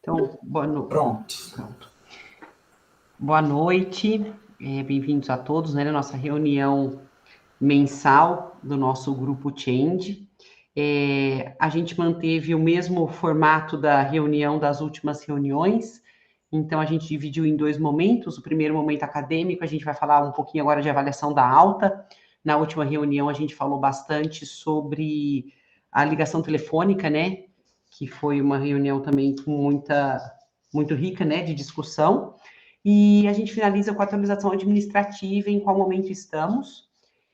Então, Pronto. Boa noite, bem-vindos a todos, né, na nossa reunião mensal do nosso grupo Change. A gente manteve o mesmo formato da reunião das últimas reuniões, então a gente dividiu em dois momentos. O primeiro momento acadêmico, a gente vai falar um pouquinho agora de avaliação da alta. Na última reunião, a gente falou bastante sobre a ligação telefônica, né, que foi uma reunião também com muito rica, né, de discussão. E a gente finaliza com a atualização administrativa, em qual momento estamos.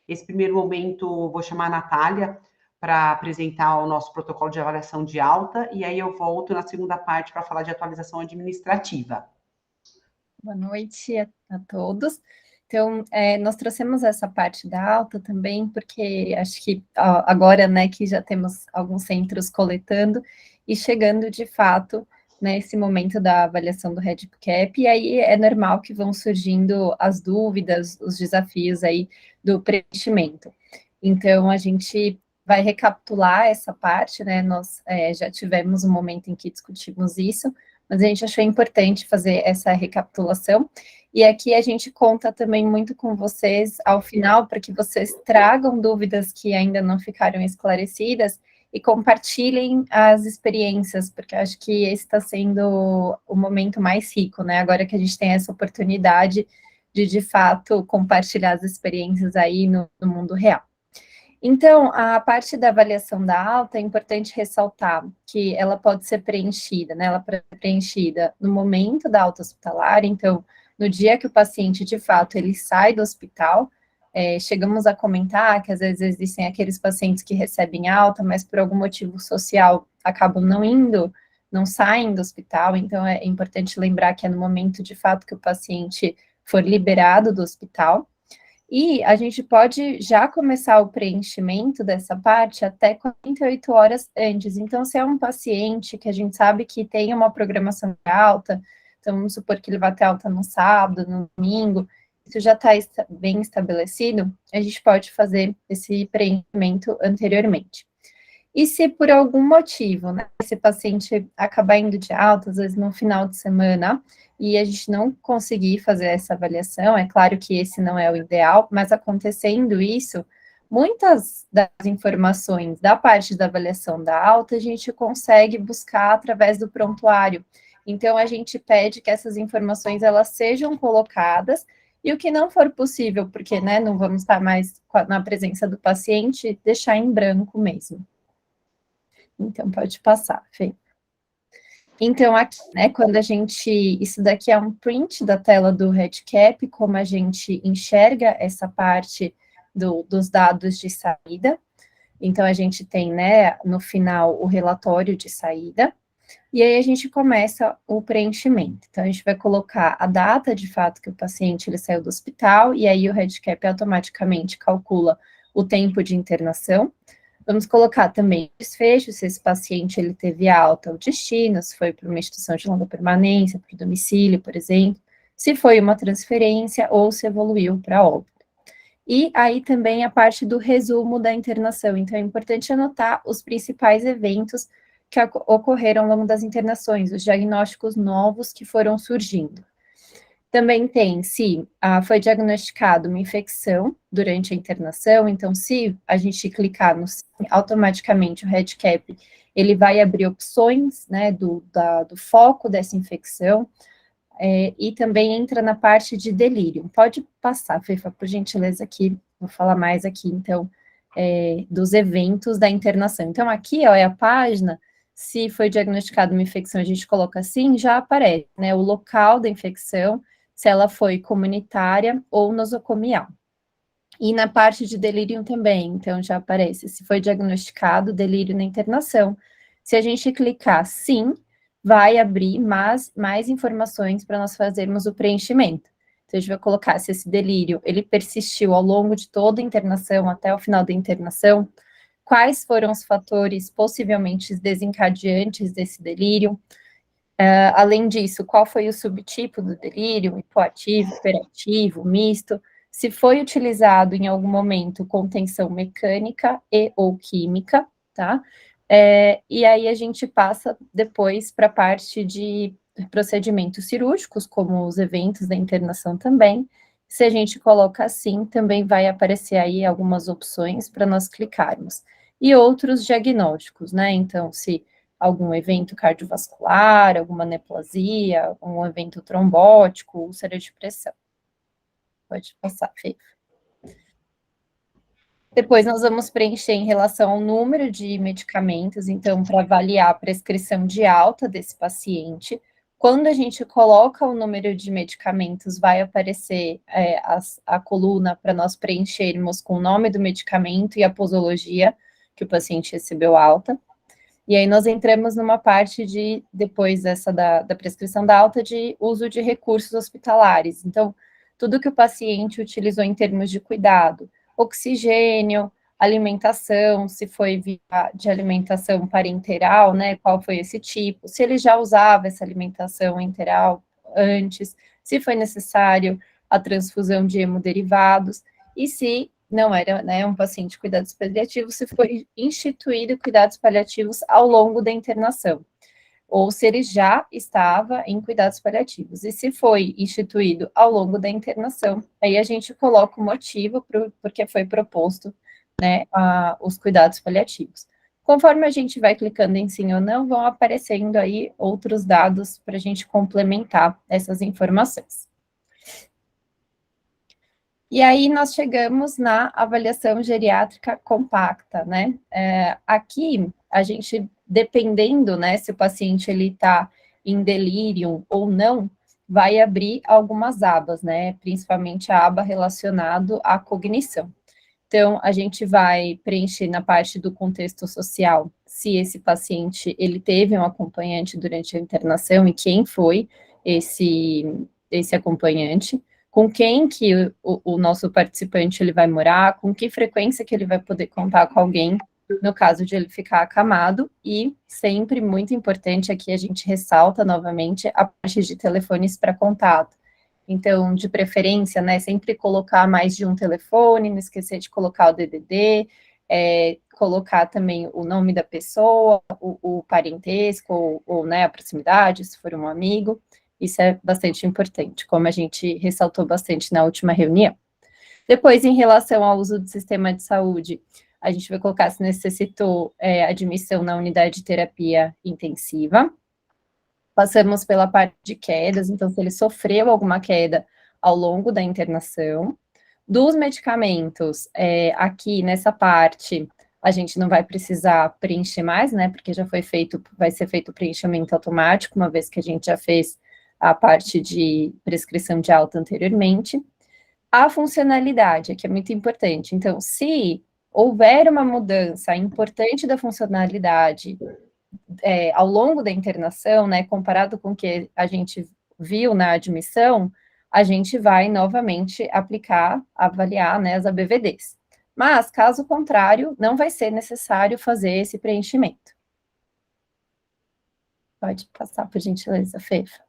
Esse primeiro momento, vou chamar a Natália para apresentar o nosso protocolo de avaliação de alta, e aí eu volto na segunda parte para falar de atualização administrativa. Boa noite a todos. Então, nós trouxemos essa parte da alta também, porque acho que agora, né, que já temos alguns centros coletando e chegando de fato nesse momento da avaliação do REDCap, e aí é normal que vão surgindo as dúvidas, os desafios aí do preenchimento. Então, a gente vai recapitular essa parte, né, nós já tivemos um momento em que discutimos isso, mas a gente achou importante fazer essa recapitulação, e aqui a gente conta também muito com vocês ao final, para que vocês tragam dúvidas que ainda não ficaram esclarecidas, e compartilhem as experiências, porque eu acho que esse está sendo o momento mais rico, né, agora que a gente tem essa oportunidade de fato, compartilhar as experiências aí no mundo real. Então, a parte da avaliação da alta, é importante ressaltar que ela pode ser preenchida, né? Ela pode ser preenchida no momento da alta hospitalar, então, no dia que o paciente, de fato, ele sai do hospital, chegamos a comentar que, às vezes, existem aqueles pacientes que recebem alta, mas por algum motivo social acabam não indo, não saem do hospital, então é importante lembrar que é no momento, de fato, que o paciente for liberado do hospital. E a gente pode já começar o preenchimento dessa parte até 48 horas antes. Então, se é um paciente que a gente sabe que tem uma programação de alta, então vamos supor que ele vai ter alta no sábado, no domingo, isso já está bem estabelecido, a gente pode fazer esse preenchimento anteriormente. E se por algum motivo, né, esse paciente acabar indo de alta, às vezes no final de semana, e a gente não conseguir fazer essa avaliação, é claro que esse não é o ideal, mas acontecendo isso, muitas das informações da parte da avaliação da alta, a gente consegue buscar através do prontuário. Então, a gente pede que essas informações, elas sejam colocadas, e o que não for possível, porque, né, não vamos estar mais na presença do paciente, deixar em branco mesmo. Então, pode passar, Fê. Então, aqui, né, quando a gente... Isso daqui é um print da tela do REDCap, como a gente enxerga essa parte dos dados de saída. Então, a gente tem, né, no final, o relatório de saída. E aí, a gente começa o preenchimento. Então, a gente vai colocar a data, de fato, que o paciente ele saiu do hospital, e aí o REDCap automaticamente calcula o tempo de internação. Vamos colocar também desfecho, se esse paciente ele teve alta, o destino, se foi para uma instituição de longa permanência, para o domicílio, por exemplo, se foi uma transferência ou se evoluiu para óbito. E aí também a parte do resumo da internação, então é importante anotar os principais eventos que ocorreram ao longo das internações, os diagnósticos novos que foram surgindo. Também tem se foi diagnosticado uma infecção durante a internação, então se a gente clicar no sim, automaticamente o REDCap, ele vai abrir opções, né, do foco dessa infecção, e também entra na parte de delírio. Pode passar, Fefa, por gentileza, aqui, vou falar mais aqui, então, dos eventos da internação. Então, aqui, ó, é a página, se foi diagnosticada uma infecção, a gente coloca assim, já aparece, né, o local da infecção, se ela foi comunitária ou nosocomial. E na parte de delírio também, então já aparece, se foi diagnosticado delírio na internação. Se a gente clicar sim, vai abrir mais informações para nós fazermos o preenchimento. Então, a gente vai colocar se esse delírio, ele persistiu ao longo de toda a internação, até o final da internação, quais foram os fatores possivelmente desencadeantes desse delírio. Além disso, qual foi o subtipo do delírio, hipoativo, hiperativo, misto, se foi utilizado em algum momento contenção mecânica e ou química, tá? E aí a gente passa depois para a parte de procedimentos cirúrgicos, como os eventos da internação também. Se a gente coloca assim, também vai aparecer aí algumas opções para nós clicarmos. E outros diagnósticos, né? Então, se algum evento cardiovascular, alguma neoplasia, um evento trombótico, úlcera de pressão. Pode passar, Fê. Depois nós vamos preencher em relação ao número de medicamentos, então, para avaliar a prescrição de alta desse paciente. Quando a gente coloca o número de medicamentos, vai aparecer a coluna para nós preenchermos com o nome do medicamento e a posologia que o paciente recebeu alta. E aí nós entramos numa parte de, depois dessa da prescrição da alta, de uso de recursos hospitalares. Então, tudo que o paciente utilizou em termos de cuidado, oxigênio, alimentação, se foi via de alimentação parenteral, né, qual foi esse tipo, se ele já usava essa alimentação enteral antes, se foi necessário a transfusão de hemoderivados, e se não era, né, um paciente de cuidados paliativos, se foi instituído cuidados paliativos ao longo da internação, ou se ele já estava em cuidados paliativos. E se foi instituído ao longo da internação, aí a gente coloca o motivo porque foi proposto, né, os cuidados paliativos. Conforme a gente vai clicando em sim ou não, vão aparecendo aí outros dados para a gente complementar essas informações. E aí nós chegamos na avaliação geriátrica compacta, né? Aqui, a gente, dependendo, né, se o paciente ele está em delírio ou não, vai abrir algumas abas, né? Principalmente a aba relacionada à cognição. Então, a gente vai preencher na parte do contexto social, se esse paciente, ele teve um acompanhante durante a internação e quem foi esse acompanhante, com quem que o nosso participante ele vai morar, com que frequência que ele vai poder contar com alguém, no caso de ele ficar acamado, e sempre muito importante aqui a gente ressalta novamente a parte de telefones para contato. Então, de preferência, né, sempre colocar mais de um telefone, não esquecer de colocar o DDD, colocar também o nome da pessoa, o parentesco, ou né, a proximidade, se for um amigo. Isso é bastante importante, como a gente ressaltou bastante na última reunião. Depois, em relação ao uso do sistema de saúde, a gente vai colocar se necessitou admissão na unidade de terapia intensiva. Passamos pela parte de quedas, então, se ele sofreu alguma queda ao longo da internação. Dos medicamentos, aqui nessa parte, a gente não vai precisar preencher mais, né, porque já foi feito, vai ser feito o preenchimento automático, uma vez que a gente já fez a parte de prescrição de alta anteriormente. A funcionalidade, que é muito importante. Então, se houver uma mudança importante da funcionalidade ao longo da internação, né, comparado com o que a gente viu na admissão, a gente vai novamente avaliar, né, as ABVDs. Mas, caso contrário, não vai ser necessário fazer esse preenchimento. Pode passar, por gentileza, Fefa.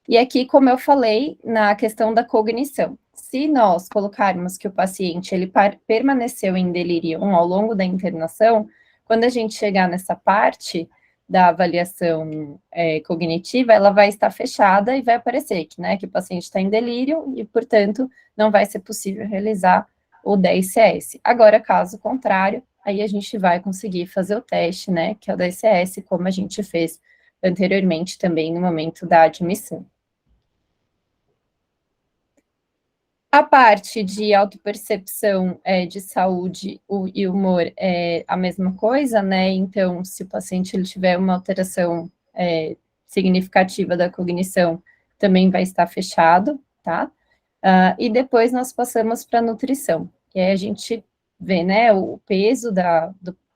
E aqui, como eu falei, na questão da cognição, se nós colocarmos que o paciente ele permaneceu em delírio ao longo da internação, quando a gente chegar nessa parte da avaliação cognitiva, ela vai estar fechada e vai aparecer que, né, que o paciente está em delírio e, portanto, não vai ser possível realizar o 10CS. Agora, caso contrário, aí a gente vai conseguir fazer o teste, né, que é o 10CS, como a gente fez anteriormente também no momento da admissão. A parte de autopercepção de saúde e humor é a mesma coisa, né? Então, se o paciente ele tiver uma alteração significativa da cognição, também vai estar fechado, tá? E depois nós passamos para a nutrição, que aí a gente vê, né, o peso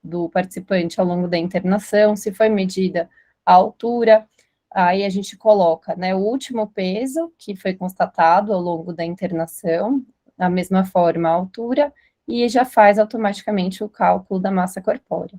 do participante ao longo da internação, se foi medida a altura. Aí a gente coloca, né, o último peso que foi constatado ao longo da internação, da mesma forma a altura, e já faz automaticamente o cálculo da massa corpórea.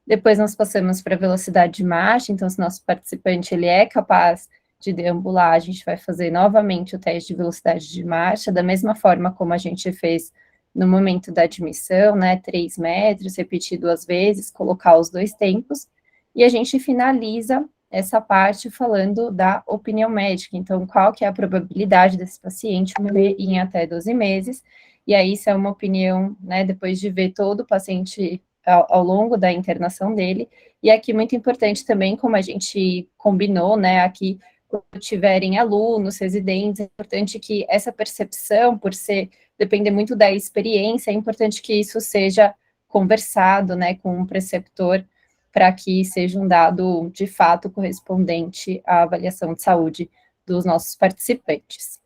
Depois nós passamos para a velocidade de marcha, então se nosso participante ele é capaz de deambular, a gente vai fazer novamente o teste de velocidade de marcha, da mesma forma como a gente fez no momento da admissão, né, 3 metros, repetir 2 vezes, colocar os 2 tempos, e a gente finaliza essa parte falando da opinião médica. Então, qual que é a probabilidade desse paciente morrer em até 12 meses? E aí, isso é uma opinião, né, depois de ver todo o paciente ao longo da internação dele. E aqui, muito importante também, como a gente combinou, né, aqui, quando tiverem alunos, residentes, é importante que essa percepção, por ser, depender muito da experiência, é importante que isso seja conversado, né, com um preceptor, para que seja um dado, de fato, correspondente à avaliação de saúde dos nossos participantes.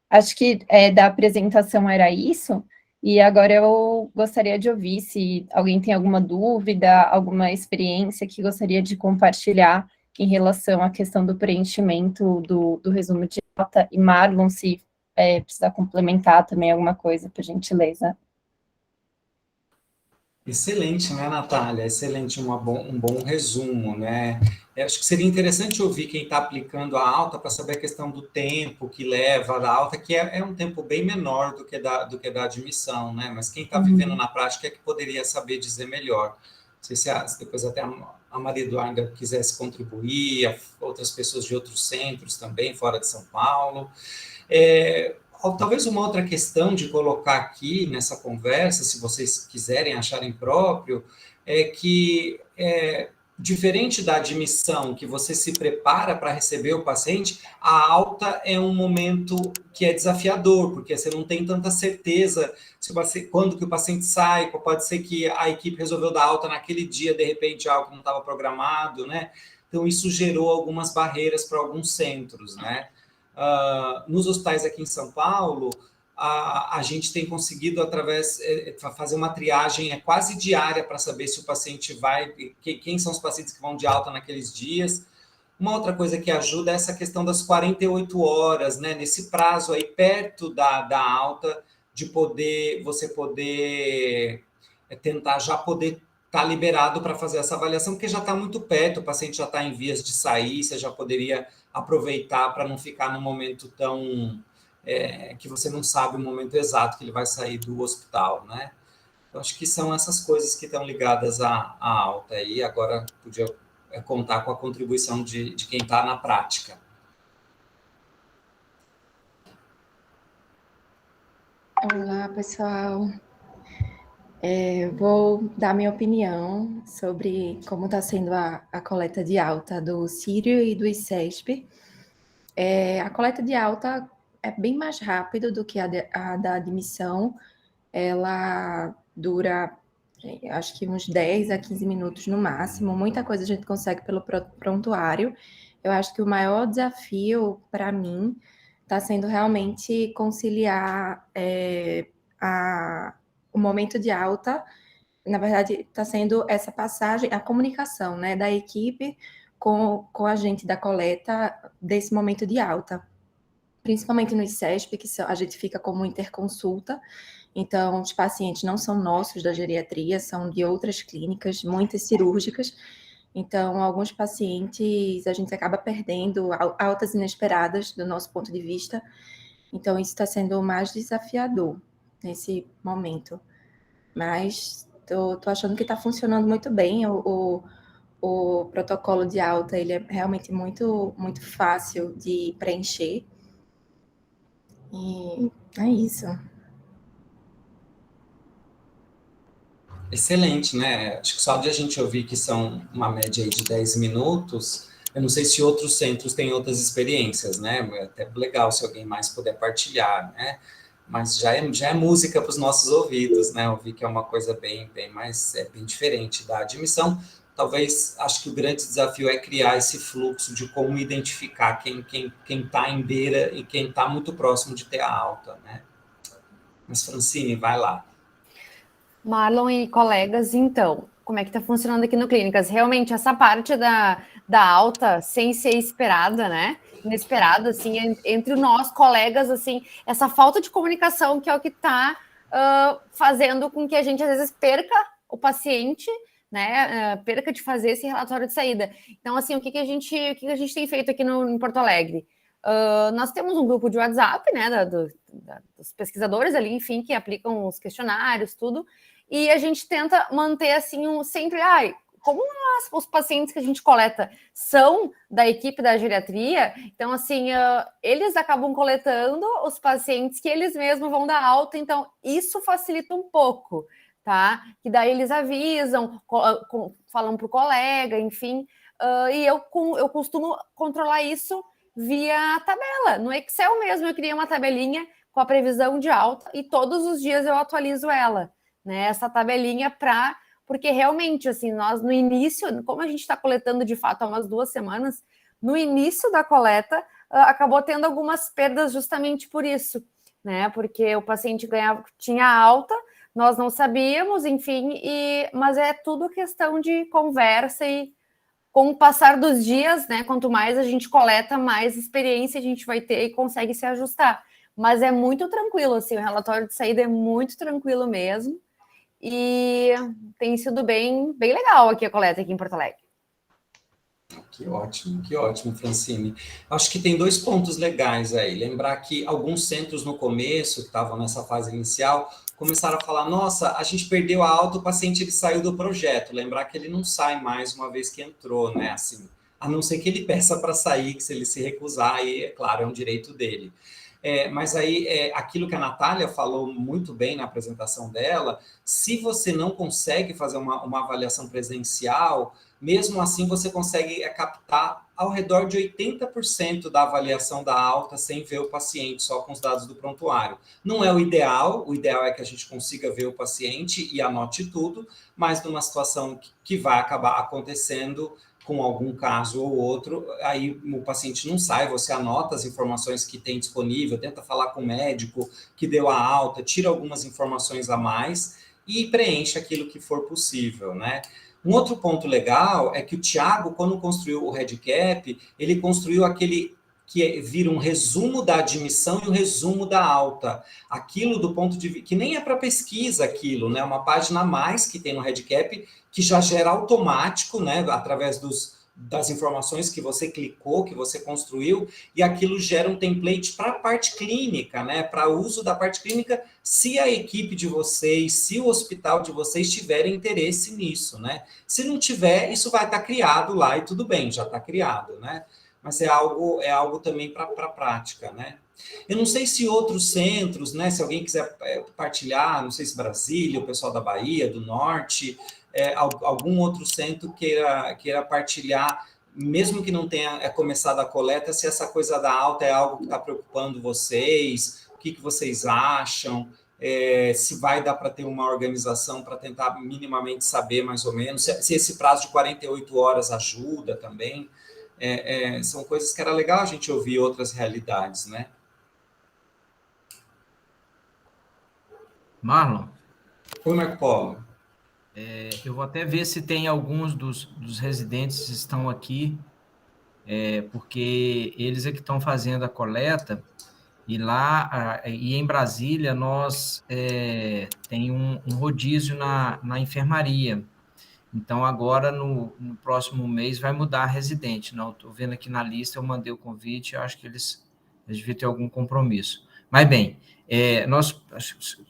Acho que da apresentação era isso, e agora eu gostaria de ouvir se alguém tem alguma dúvida, alguma experiência que gostaria de compartilhar em relação à questão do preenchimento do resumo de alta, e Marlon, se precisar complementar também alguma coisa, por gentileza. Excelente, né, Natália? Excelente, um bom resumo, né? Eu acho que seria interessante ouvir quem está aplicando a alta para saber a questão do tempo que leva da alta, que é um tempo bem menor do que da admissão, né? Mas quem está vivendo na prática é que poderia saber dizer melhor. Não sei se depois até a Maria Eduarda quisesse contribuir, outras pessoas de outros centros também, fora de São Paulo. Talvez uma outra questão de colocar aqui nessa conversa, se vocês quiserem, acharem próprio, é que, diferente da admissão, que você se prepara para receber o paciente, a alta é um momento que é desafiador, porque você não tem tanta certeza quando que o paciente sai, pode ser que a equipe resolveu dar alta naquele dia, de repente algo que não estava programado, né? Então, isso gerou algumas barreiras para alguns centros, né? Nos hospitais aqui em São Paulo, a gente tem conseguido, fazer uma triagem quase diária para saber se o paciente vai, quem são os pacientes que vão de alta naqueles dias. Uma outra coisa que ajuda é essa questão das 48 horas, né? Nesse prazo aí, perto da alta, de você poder tentar já poder estar liberado para fazer essa avaliação, porque já está muito perto, o paciente já está em vias de sair, você já poderia aproveitar para não ficar no momento tão que você não sabe o momento exato que ele vai sair do hospital, né? Eu acho que são essas coisas que estão ligadas à alta aí. Agora podia contar com a contribuição de quem está na prática. Olá, pessoal. Vou dar minha opinião sobre como está sendo a coleta de alta do Sírio e do ICESP. A coleta de alta é bem mais rápido do que a da admissão. Ela dura, acho que uns 10 a 15 minutos no máximo. Muita coisa a gente consegue pelo prontuário. Eu acho que o maior desafio para mim está sendo realmente conciliar o momento de alta. Na verdade, está sendo essa passagem, a comunicação, né, da equipe com a gente da coleta desse momento de alta. Principalmente no ICESP, que a gente fica como interconsulta. Então, os pacientes não são nossos da geriatria, são de outras clínicas, muitas cirúrgicas. Então, alguns pacientes a gente acaba perdendo altas inesperadas do nosso ponto de vista. Então, isso está sendo o mais desafiador nesse momento. Mas tô achando que está funcionando muito bem. O protocolo de alta, ele é realmente muito, muito fácil de preencher. E é isso. Excelente, né? Acho que só de a gente ouvir que são uma média aí de 10 minutos, eu não sei se outros centros têm outras experiências, né? É até legal se alguém mais puder partilhar, né? Mas já é música para os nossos ouvidos, né? Ouvir que é uma coisa bem diferente da admissão. Talvez, acho que o grande desafio é criar esse fluxo de como identificar quem está em beira e quem está muito próximo de ter a alta, né? Mas, Francine, vai lá. Marlon e colegas, então, como é que está funcionando aqui no Clínicas? Realmente, essa parte da alta, sem ser esperada, né? Inesperada, assim, entre nós, colegas, assim, essa falta de comunicação que é o que está fazendo com que a gente, às vezes, perca o paciente, né? Perca de fazer esse relatório de saída. Então, assim, o que a gente tem feito aqui em Porto Alegre? nós temos um grupo de WhatsApp, né, dos pesquisadores ali, enfim, que aplicam os questionários, tudo, e a gente tenta manter, assim, sempre, como os pacientes que a gente coleta são da equipe da geriatria, então, assim, eles acabam coletando os pacientes que eles mesmos vão dar alta, então, isso facilita um pouco, tá? Que daí eles avisam, falam para o colega, enfim, e eu costumo controlar isso via tabela. No Excel mesmo, eu criei uma tabelinha com a previsão de alta e todos os dias eu atualizo ela, né? Essa tabelinha porque realmente, assim, nós no início, como a gente está coletando de fato há umas 2 semanas, no início da coleta, acabou tendo algumas perdas justamente por isso, né? Porque o paciente tinha alta, nós não sabíamos, enfim, mas é tudo questão de conversa e com o passar dos dias, né? Quanto mais a gente coleta, mais experiência a gente vai ter e consegue se ajustar. Mas é muito tranquilo, assim, o relatório de saída é muito tranquilo mesmo. E tem sido bem legal aqui a coleta aqui em Porto Alegre. Que ótimo, Francine. Acho que tem 2 pontos legais aí. Lembrar que alguns centros no começo, que estavam nessa fase inicial, começaram a falar, nossa, a gente perdeu a alta, o paciente ele saiu do projeto. Lembrar que ele não sai mais uma vez que entrou, né? Assim, a não ser que ele peça para sair, que se ele se recusar, aí, é claro, é um direito dele. Mas aí, aquilo que a Natália falou muito bem na apresentação dela, se você não consegue fazer uma avaliação presencial, mesmo assim você consegue captar ao redor de 80% da avaliação da alta sem ver o paciente, só com os dados do prontuário. Não é o ideal é que a gente consiga ver o paciente e anote tudo, mas numa situação que vai acabar acontecendo com algum caso ou outro, aí o paciente não sai, você anota as informações que tem disponível, tenta falar com o médico que deu a alta, tira algumas informações a mais e preenche aquilo que for possível, né? Um outro ponto legal é que o Thiago, quando construiu o REDCap, ele construiu aquele que vira um resumo da admissão e um resumo da alta. Aquilo do ponto de vista, que nem é para pesquisa aquilo, né? Uma página a mais que tem no REDCap, que já gera automático, né? Através das informações que você clicou, que você construiu, e aquilo gera um template para a parte clínica, né? Para uso da parte clínica, se a equipe de vocês, se o hospital de vocês tiverem interesse nisso, né? Se não tiver, isso vai estar criado lá e tudo bem, já está criado, né? Mas é algo também para a prática, né? Eu não sei se outros centros, né? Se alguém quiser partilhar, não sei se Brasília, o pessoal da Bahia, do Norte, algum outro centro queira partilhar, mesmo que não tenha começado a coleta, se essa coisa da alta é algo que está preocupando vocês, o que vocês acham, se vai dar para ter uma organização para tentar minimamente saber mais ou menos, se esse prazo de 48 horas ajuda também. São coisas que era legal a gente ouvir outras realidades, né? Marlon? Oi, Marco Polo. Eu vou até ver se tem alguns dos residentes que estão aqui, porque eles é que estão fazendo a coleta, e lá, e em Brasília, nós tem um rodízio na enfermaria. Então, agora, no próximo mês, vai mudar a residente. Não, estou vendo aqui na lista, eu mandei o convite, eu acho que eles deviam ter algum compromisso. Mas, bem, nós,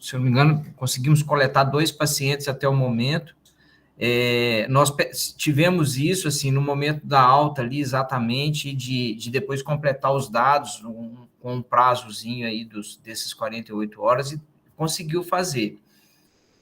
se eu não me engano, conseguimos coletar 2 pacientes até o momento. Nós tivemos isso, assim, no momento da alta ali, exatamente, de depois completar os dados com um prazozinho aí desses 48 horas e conseguiu fazer.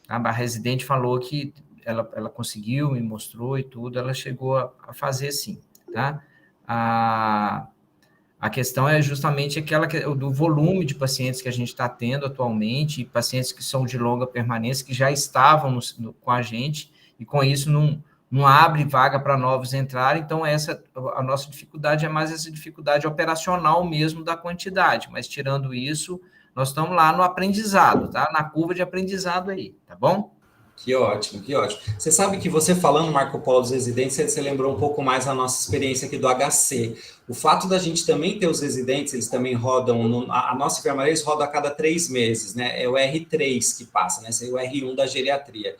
A residente falou que ela conseguiu, me mostrou e tudo, ela chegou a fazer sim, tá? A questão é justamente aquela do volume de pacientes que a gente está tendo atualmente, e pacientes que são de longa permanência, que já estavam com a gente, e com isso não abre vaga para novos entrarem, então a nossa dificuldade é mais essa dificuldade operacional mesmo da quantidade, mas tirando isso, nós estamos lá no aprendizado, tá? Na curva de aprendizado aí, tá bom? Que ótimo, que ótimo. Você sabe que você falando, Marco Polo, dos residentes, você lembrou um pouco mais a nossa experiência aqui do HC. O fato da gente também ter os residentes, eles também rodam, a nossa enfermaria eles rodam a cada 3 meses, né? É o R3 que passa, né? Esse é o R1 da geriatria.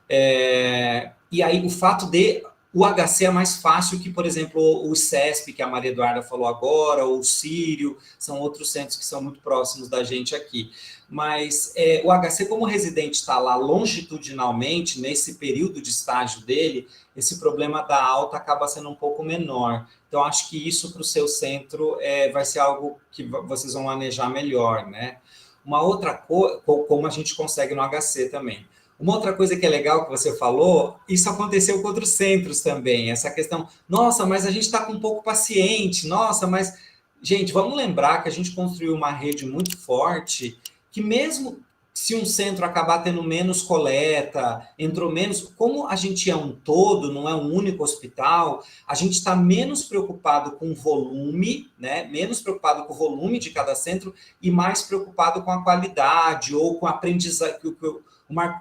E aí, o fato de O HC é mais fácil que, por exemplo, o CESP, que a Maria Eduarda falou agora, ou o Sírio, são outros centros que são muito próximos da gente aqui. Mas o HC, como o residente está lá longitudinalmente, nesse período de estágio dele, esse problema da alta acaba sendo um pouco menor. Então, acho que isso para o seu centro vai ser algo que vocês vão manejar melhor, né? Uma outra coisa, como a gente consegue no HC também. Uma outra coisa que é legal que você falou, isso aconteceu com outros centros também, essa questão, nossa, mas a gente está com pouco paciente, nossa, mas... Gente, vamos lembrar que a gente construiu uma rede muito forte, que mesmo se um centro acabar tendo menos coleta, entrou menos, como a gente é um todo, não é um único hospital, a gente está menos preocupado com o volume, né? Menos preocupado com o volume de cada centro e mais preocupado com a qualidade ou com a aprendizagem.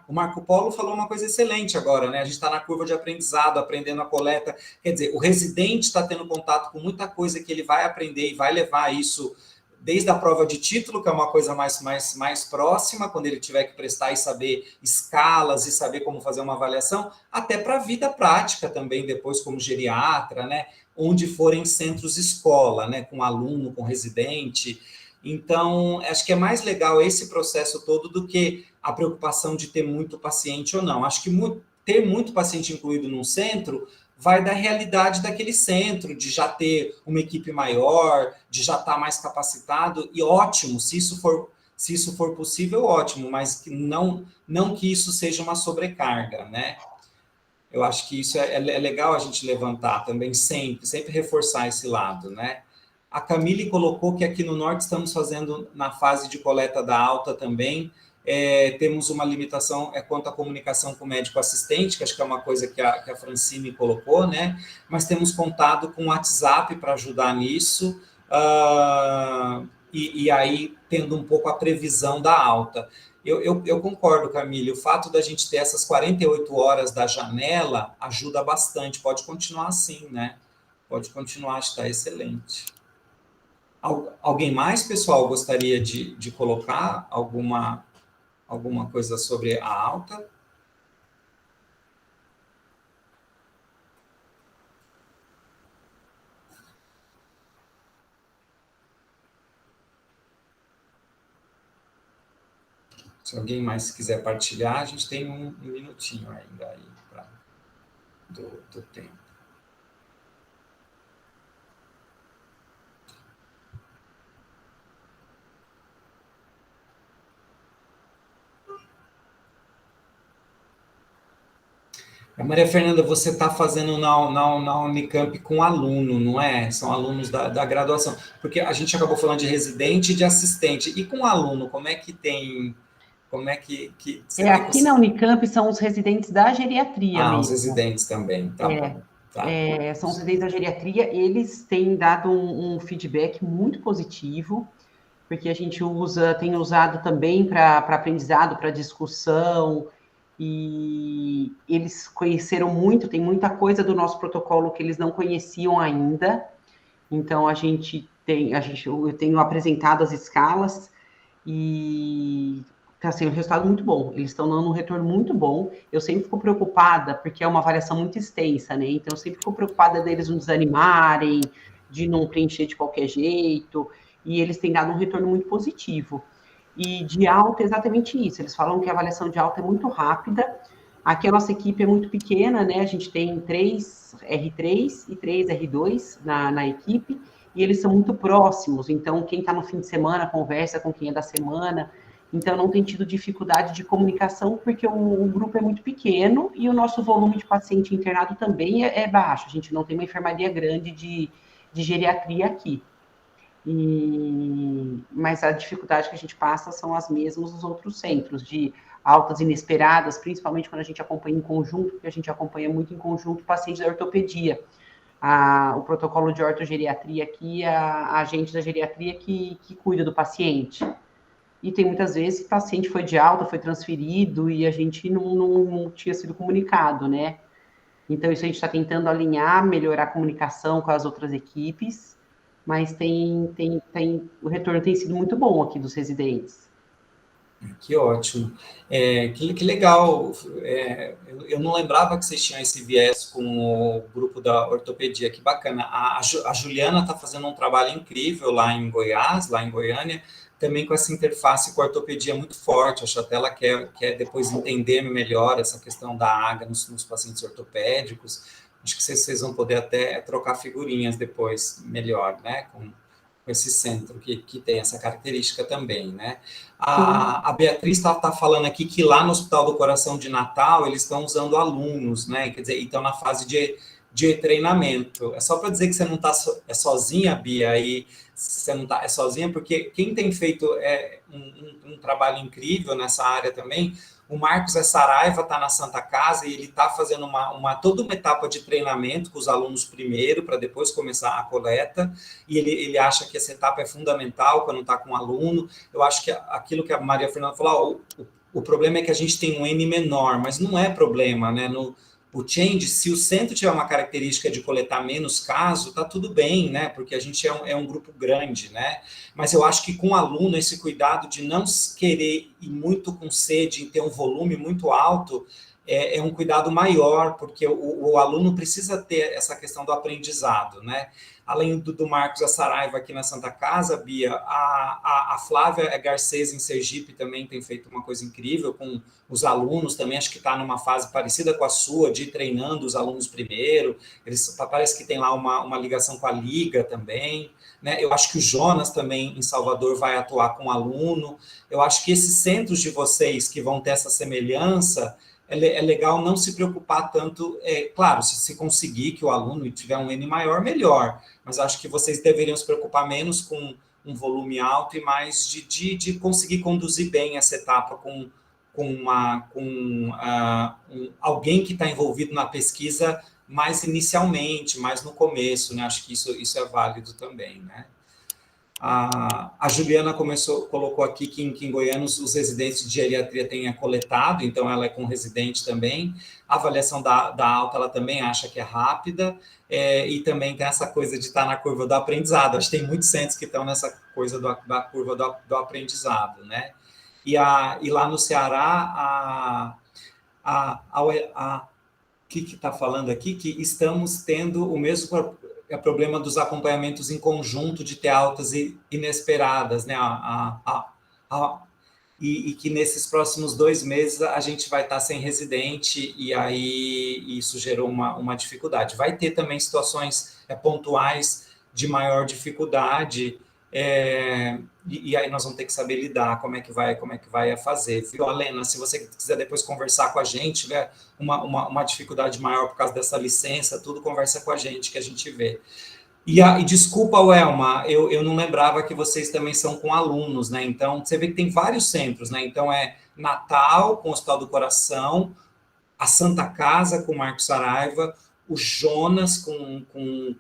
O Marco Polo falou uma coisa excelente agora, né? A gente está na curva de aprendizado, aprendendo a coleta. Quer dizer, o residente está tendo contato com muita coisa que ele vai aprender e vai levar isso desde a prova de título, que é uma coisa mais próxima, quando ele tiver que prestar e saber escalas e saber como fazer uma avaliação, até para a vida prática também, depois como geriatra, né? Onde forem centros escola, né? Com aluno, com residente. Então, acho que é mais legal esse processo todo do que a preocupação de ter muito paciente ou não. Acho que ter muito paciente incluído num centro vai da realidade daquele centro, de já ter uma equipe maior, de já estar mais capacitado, e ótimo, se isso for possível, ótimo, mas não que isso seja uma sobrecarga, né? Eu acho que isso é legal a gente levantar também, sempre reforçar esse lado, né? A Camille colocou que aqui no Norte estamos fazendo na fase de coleta da alta também, temos uma limitação quanto à comunicação com o médico assistente, que acho que é uma coisa que a Francine colocou, né? Mas temos contado com o WhatsApp para ajudar nisso, e aí tendo um pouco a previsão da alta. Eu concordo, Camille, o fato da gente ter essas 48 horas da janela ajuda bastante, pode continuar assim, né? Pode continuar, está excelente. Alguém mais, pessoal, gostaria de colocar alguma coisa sobre a alta? Se alguém mais quiser partilhar, a gente tem um minutinho ainda aí do tempo. Maria Fernanda, você está fazendo na Unicamp com aluno, não é? São alunos da graduação. Porque a gente acabou falando de residente e de assistente. E com aluno, como é que tem... Como é que você aqui na Unicamp são os residentes da geriatria mesmo. Os residentes também, tá bom. Tá. São os residentes da geriatria, eles têm dado um feedback muito positivo, porque a gente tem usado também para aprendizado, para discussão, e eles conheceram muito, tem muita coisa do nosso protocolo que eles não conheciam ainda, então eu tenho apresentado as escalas, e está sendo um resultado muito bom, eles estão dando um retorno muito bom. Eu sempre fico preocupada, porque é uma avaliação muito extensa, né? Então, eu sempre fico preocupada deles não desanimarem, de não preencher de qualquer jeito, e eles têm dado um retorno muito positivo. E de alta, exatamente isso. Eles falam que a avaliação de alta é muito rápida. Aqui a nossa equipe é muito pequena, né? A gente tem 3 R3 e 3 R2 na equipe, e eles são muito próximos. Então, quem está no fim de semana conversa com quem é da semana. Então, não tem tido dificuldade de comunicação, porque o grupo é muito pequeno e o nosso volume de paciente internado também é baixo. A gente não tem uma enfermaria grande de geriatria aqui. Mas a dificuldade que a gente passa são as mesmas dos outros centros, de altas inesperadas, principalmente quando a gente acompanha em conjunto, porque a gente acompanha muito em conjunto pacientes da ortopedia. O protocolo de ortogeriatria aqui, a agente da geriatria que cuida do paciente. E tem muitas vezes que o paciente foi de alta, foi transferido, e a gente não tinha sido comunicado, né? Então, isso a gente está tentando alinhar, melhorar a comunicação com as outras equipes, mas o retorno tem sido muito bom aqui dos residentes. Que ótimo. Que legal. Eu não lembrava que vocês tinham esse viés com o grupo da ortopedia. Que bacana. A Juliana está fazendo um trabalho incrível lá em Goiás, lá em Goiânia, também com essa interface com a ortopedia muito forte. Acho até ela quer depois entender melhor essa questão da AGA nos pacientes ortopédicos. Acho que vocês vão poder até trocar figurinhas depois melhor, né? Com esse centro que tem essa característica também, né? A Beatriz está falando aqui que lá no Hospital do Coração de Natal eles estão usando alunos, né? Quer dizer, estão na fase de treinamento. É só para dizer que você não está sozinha, Bia, aí você não está sozinha, porque quem tem feito um trabalho incrível nessa área também, o Marcos Saraiva está na Santa Casa e ele está fazendo toda uma etapa de treinamento com os alunos primeiro, para depois começar a coleta, e ele acha que essa etapa é fundamental quando está com o aluno. Eu acho que aquilo que a Maria Fernanda falou, o problema é que a gente tem um N menor, mas não é problema, né? O change, se o centro tiver uma característica de coletar menos caso, tá tudo bem, né? Porque a gente é um grupo grande, né? Mas eu acho que com o aluno, esse cuidado de não querer ir muito com sede, em ter um volume muito alto, é um cuidado maior, porque o aluno precisa ter essa questão do aprendizado, né? Além do Marcos Saraiva aqui na Santa Casa, Bia, a Flávia Garcês em Sergipe também tem feito uma coisa incrível com os alunos também, acho que está numa fase parecida com a sua, de ir treinando os alunos primeiro, parece que tem lá uma ligação com a Liga também, né? Eu acho que o Jonas também em Salvador vai atuar com aluno. Eu acho que esses centros de vocês que vão ter essa semelhança, é legal não se preocupar tanto, claro, se conseguir que o aluno tiver um N maior, melhor, mas acho que vocês deveriam se preocupar menos com um volume alto e mais de conseguir conduzir bem essa etapa com alguém que está envolvido na pesquisa mais inicialmente, mais no começo, né? Acho que isso é válido também, né? A Juliana colocou aqui que em Goiânia os residentes de geriatria têm coletado, então ela é com residente também. A avaliação da alta, ela também acha que é rápida, e também tem essa coisa de estar na curva do aprendizado. Acho que tem muitos centros que estão nessa coisa da curva do aprendizado, né? E lá no Ceará, que está falando aqui, que estamos tendo o mesmo problema dos acompanhamentos em conjunto de ter altas inesperadas, né? E que nesses próximos 2 meses a gente vai estar sem residente, e aí isso gerou uma dificuldade. Vai ter também situações pontuais de maior dificuldade, e aí nós vamos ter que saber lidar, como é que vai fazer. Viu, Alena? Se você quiser depois conversar com a gente, tiver uma dificuldade maior por causa dessa licença, tudo, conversa com a gente, que a gente vê. E desculpa, Welma, eu não lembrava que vocês também são com alunos, né? Então, você vê que tem vários centros, né? Então, Natal, com o Hospital do Coração, a Santa Casa, com o Marcos Saraiva, o Jonas, com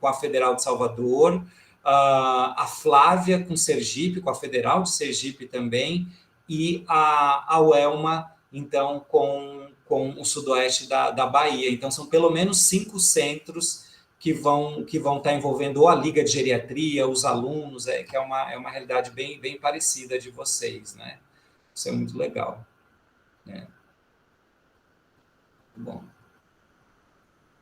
a Federal de Salvador, a Flávia, com Sergipe, com a Federal de Sergipe também, e a Welma, então, com o sudoeste da Bahia. Então, são pelo menos 5 centros que vão estar envolvendo ou a Liga de Geriatria, os alunos, que é uma realidade bem, bem parecida de vocês, né? Isso é muito legal, né? Bom,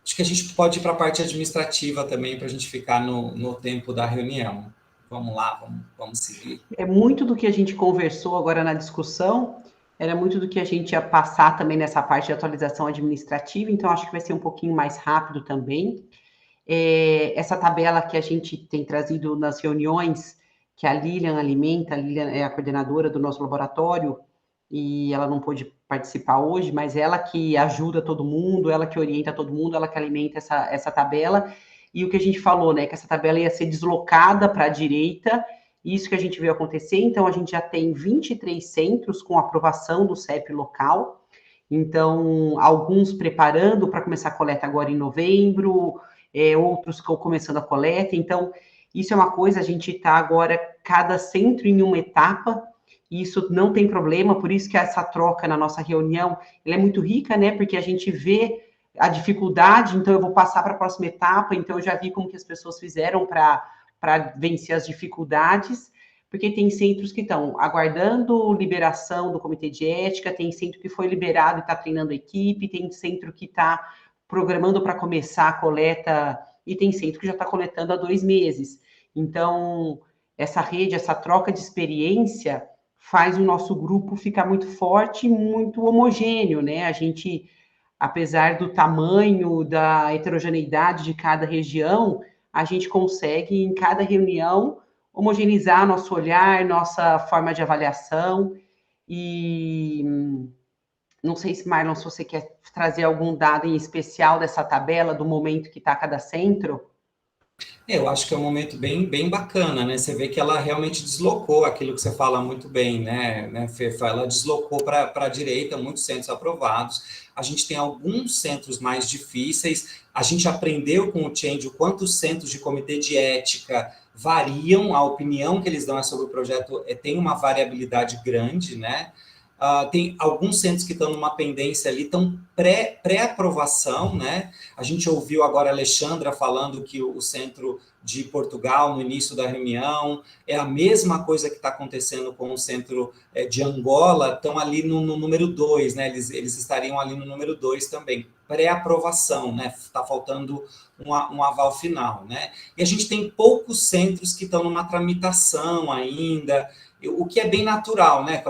acho que a gente pode ir para a parte administrativa também, para a gente ficar no tempo da reunião. Vamos lá, vamos seguir. É muito do que a gente conversou agora na discussão, era muito do que a gente ia passar também nessa parte de atualização administrativa, então acho que vai ser um pouquinho mais rápido também. Essa tabela que a gente tem trazido nas reuniões, que a Lilian alimenta, a Lilian é a coordenadora do nosso laboratório, e ela não pôde participar hoje, mas ela que ajuda todo mundo, ela que orienta todo mundo, ela que alimenta essa tabela, e o que a gente falou, né, que essa tabela ia ser deslocada para a direita, isso que a gente viu acontecer, então a gente já tem 23 centros com aprovação do CEP local, então alguns preparando para começar a coleta agora em novembro, outros começando a coleta, então isso é uma coisa, a gente está agora, cada centro em uma etapa, e isso não tem problema, por isso que essa troca na nossa reunião, ela é muito rica, né, porque a gente vê a dificuldade, então eu vou passar para a próxima etapa, então eu já vi como que as pessoas fizeram para vencer as dificuldades, porque tem centros que estão aguardando liberação do comitê de ética, tem centro que foi liberado e está treinando a equipe, tem centro que está programando para começar a coleta, e tem centro que já está coletando há 2 meses. Então, essa rede, essa troca de experiência faz o nosso grupo ficar muito forte, muito homogêneo, né? A gente, apesar do tamanho, da heterogeneidade de cada região, a gente consegue, em cada reunião, homogeneizar nosso olhar, nossa forma de avaliação. E não sei se, Marlon, se você quer trazer algum dado em especial dessa tabela, do momento que está cada centro. Eu acho que é um momento bem bacana, né? Você vê que ela realmente deslocou aquilo que você fala muito bem, né, Fefa? Ela deslocou para a direita muitos centros aprovados. A gente tem alguns centros mais difíceis. A gente aprendeu com o Change o quanto os centros de comitê de ética variam, a opinião que eles dão sobre o projeto tem uma variabilidade grande, né? Tem alguns centros que estão numa pendência ali, estão pré-aprovação, né? A gente ouviu agora a Alexandra falando que o centro de Portugal, no início da reunião, é a mesma coisa que está acontecendo com o centro de Angola, estão ali no número 2, né? Eles estariam ali no número 2 também, pré-aprovação, né? Está faltando um aval final, né? E a gente tem poucos centros que estão numa tramitação ainda, o que é bem natural, né?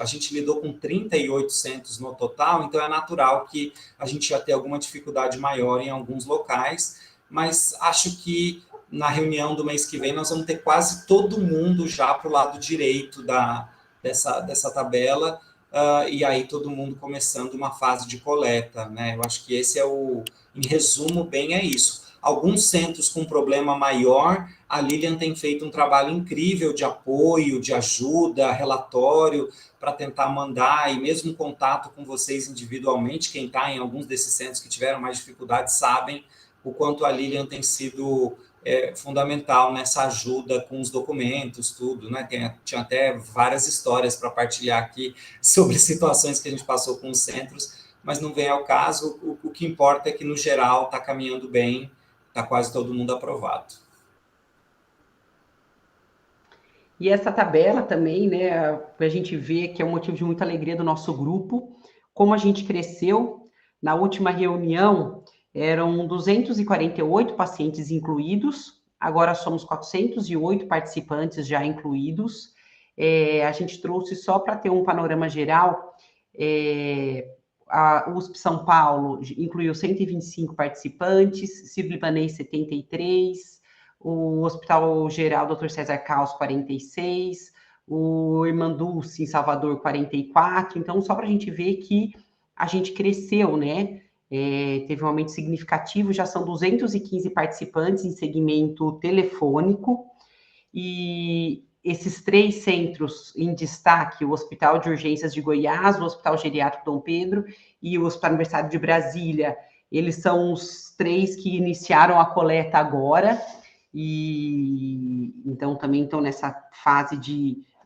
A gente lidou com 38 centros no total, então é natural que a gente já tenha alguma dificuldade maior em alguns locais, mas acho que na reunião do mês que vem nós vamos ter quase todo mundo já para o lado direito dessa tabela, e aí todo mundo começando uma fase de coleta, né? Eu acho que esse em resumo, bem é isso. Alguns centros com problema maior, a Lilian tem feito um trabalho incrível de apoio, de ajuda, relatório, para tentar mandar, e mesmo contato com vocês individualmente, quem está em alguns desses centros que tiveram mais dificuldade, sabem o quanto a Lilian tem sido fundamental nessa ajuda com os documentos, tudo, né? Tinha até várias histórias para partilhar aqui sobre situações que a gente passou com os centros, mas não vem ao caso. O que importa é que, no geral, está caminhando bem, está quase todo mundo aprovado. E essa tabela também, né, a gente vê que é um motivo de muita alegria do nosso grupo, como a gente cresceu. Na última reunião, eram 248 pacientes incluídos, agora somos 408 participantes já incluídos. A gente trouxe, só para ter um panorama geral, a USP São Paulo incluiu 125 participantes, Sírio-Libanês 73, o Hospital Geral Dr. César Caos 46, o Irmandulce em Salvador 44. Então, só para a gente ver que a gente cresceu, né? Teve um aumento significativo, já são 215 participantes em segmento telefônico, e esses 3 centros em destaque, o Hospital de Urgências de Goiás, o Hospital Geriátrico Dom Pedro e o Hospital Universitário de Brasília, eles são os 3 que iniciaram a coleta agora, e então também estão nessa fase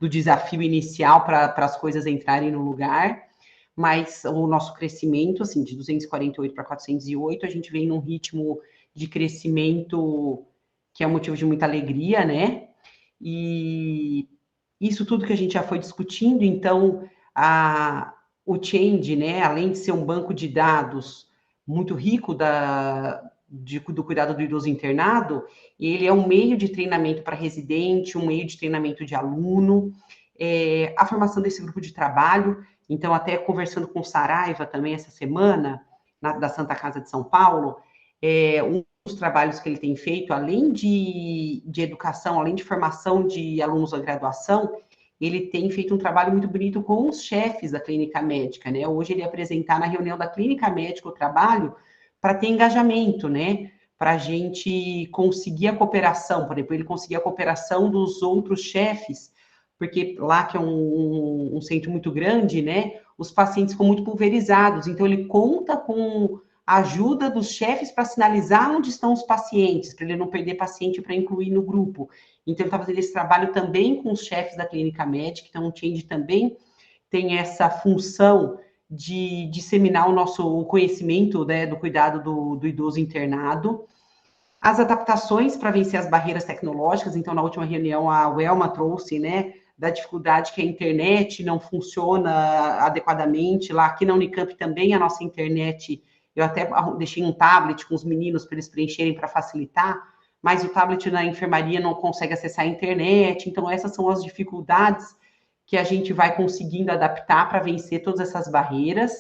do desafio inicial para as coisas entrarem no lugar. Mas o nosso crescimento, assim, de 248 para 408, a gente vem num ritmo de crescimento que é um motivo de muita alegria, né? E isso tudo que a gente já foi discutindo, então, o Change, né, além de ser um banco de dados muito rico do cuidado do idoso internado, ele é um meio de treinamento para residente, um meio de treinamento de aluno, a formação desse grupo de trabalho. Então, até conversando com o Saraiva também essa semana, da Santa Casa de São Paulo, um dos trabalhos que ele tem feito, além de educação, além de formação de alunos da graduação, ele tem feito um trabalho muito bonito com os chefes da clínica médica, né? Hoje ele ia apresentar na reunião da clínica médica o trabalho para ter engajamento, né? Para a gente conseguir a cooperação, por exemplo, ele conseguir a cooperação dos outros chefes, porque lá, que é um centro muito grande, né, os pacientes ficam muito pulverizados, então ele conta com a ajuda dos chefes para sinalizar onde estão os pacientes, para ele não perder paciente para incluir no grupo. Então, ele está fazendo esse trabalho também com os chefes da clínica médica, então o Change também tem essa função de disseminar o nosso conhecimento, né, do cuidado do idoso internado. as adaptações para vencer as barreiras tecnológicas. Então, na última reunião, a Welma trouxe, né, da dificuldade que a internet não funciona adequadamente. Lá aqui na Unicamp também a nossa internet, eu até deixei um tablet com os meninos para eles preencherem para facilitar, mas o tablet na enfermaria não consegue acessar a internet. Então, essas são as dificuldades que a gente vai conseguindo adaptar para vencer todas essas barreiras.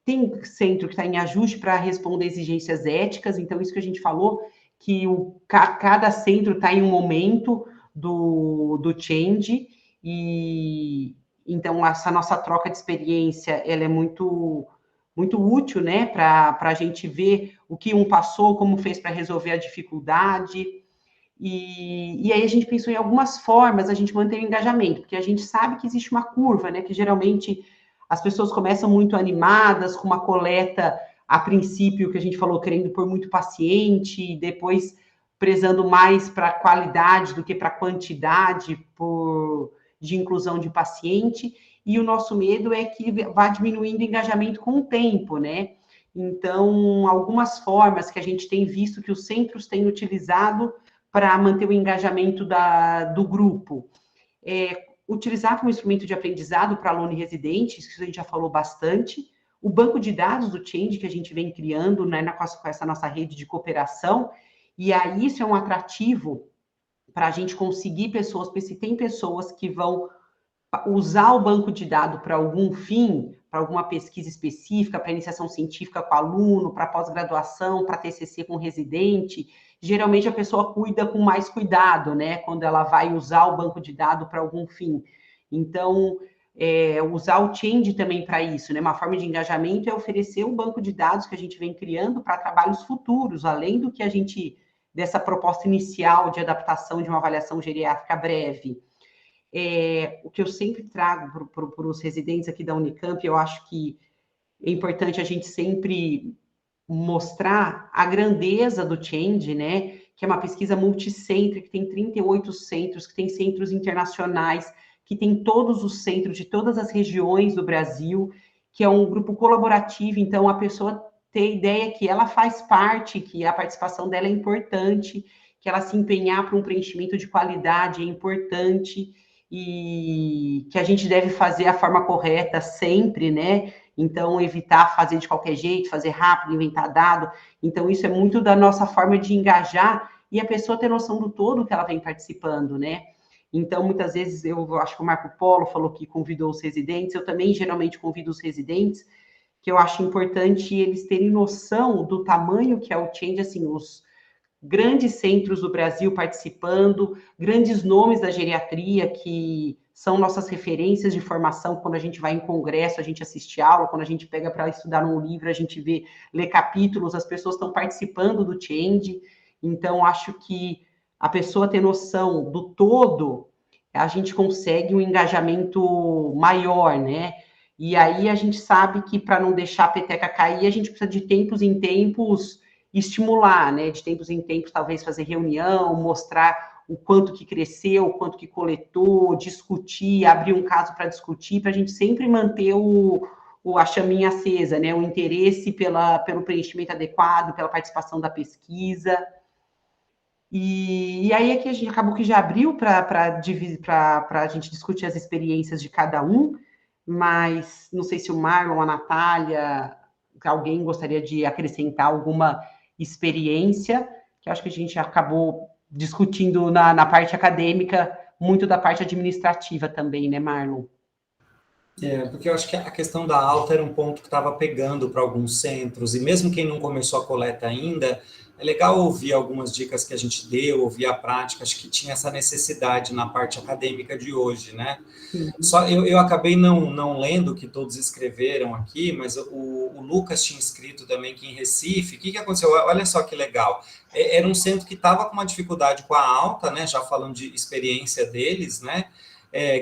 Tem centro que está em ajuste para responder exigências éticas, então isso que a gente falou, que cada centro está em um momento do change, e então essa nossa troca de experiência, ela é muito útil, né, para a gente ver o que um passou, como fez para resolver a dificuldade, e aí a gente pensou em algumas formas a gente manter o engajamento, porque a gente sabe que existe uma curva, né, que geralmente as pessoas começam muito animadas, com uma coleta, a princípio, que a gente falou, querendo pôr muito paciente, e depois prezando mais para a qualidade do que para a quantidade de inclusão de paciente, e o nosso medo é que vá diminuindo o engajamento com o tempo, né? Então, algumas formas que a gente tem visto que os centros têm utilizado para manter o engajamento do grupo. Utilizar como instrumento de aprendizado para aluno e residentes, que a gente já falou bastante, o banco de dados do Change que a gente vem criando, né, com essa nossa rede de cooperação, e aí isso é um atrativo para a gente conseguir pessoas, porque se tem pessoas que vão usar o banco de dados para algum fim, para alguma pesquisa específica, para iniciação científica com aluno, para pós-graduação, para TCC com residente, geralmente a pessoa cuida com mais cuidado, né, quando ela vai usar o banco de dados para algum fim. Então, usar o Change também para isso, né, uma forma de engajamento é oferecer um banco de dados que a gente vem criando para trabalhos futuros, além do que a gente, dessa proposta inicial de adaptação de uma avaliação geriátrica breve. O que eu sempre trago para os residentes aqui da Unicamp, eu acho que é importante a gente sempre mostrar a grandeza do Change, né? Que é uma pesquisa multicêntrica, que tem 38 centros, que tem centros internacionais, que tem todos os centros de todas as regiões do Brasil, que é um grupo colaborativo, então a pessoa ter ideia que ela faz parte, que a participação dela é importante, que ela se empenhar para um preenchimento de qualidade é importante, e que a gente deve fazer a forma correta sempre, né? Então, evitar fazer de qualquer jeito, fazer rápido, inventar dado. Então, isso é muito da nossa forma de engajar e a pessoa ter noção do todo que ela vem participando, né? Então, muitas vezes, eu acho que o Marco Polo falou que convidou os residentes, eu também geralmente convido os residentes, que eu acho importante eles terem noção do tamanho que é o Change, assim, os grandes centros do Brasil participando, grandes nomes da geriatria que são nossas referências de formação. Quando a gente vai em congresso, a gente assiste aula, quando a gente pega para estudar um livro, a gente lê capítulos, as pessoas estão participando do Change. Então, acho que a pessoa ter noção do todo, a gente consegue um engajamento maior, né? E aí a gente sabe que para não deixar a peteca cair, a gente precisa de tempos em tempos estimular, né? De tempos em tempos, talvez fazer reunião, mostrar o quanto que cresceu, o quanto que coletou, discutir, abrir um caso para discutir, para a gente sempre manter a chaminha acesa, né? O interesse pelo preenchimento adequado, pela participação da pesquisa. E aí é que a gente acabou que já abriu para a gente discutir as experiências de cada um, mas não sei se o Marlon, a Natália, alguém gostaria de acrescentar alguma experiência, que eu acho que a gente acabou discutindo na parte acadêmica, muito da parte administrativa também, né, Marlon? Porque eu acho que a questão da alta era um ponto que estava pegando para alguns centros, e mesmo quem não começou a coleta ainda, é legal ouvir algumas dicas que a gente deu, ouvir a prática, acho que tinha essa necessidade na parte acadêmica de hoje, né? Só eu acabei não lendo o que todos escreveram aqui, mas o Lucas tinha escrito também que em Recife, o que aconteceu? Olha só que legal, era um centro que estava com uma dificuldade com a alta, né? Já falando de experiência deles, né?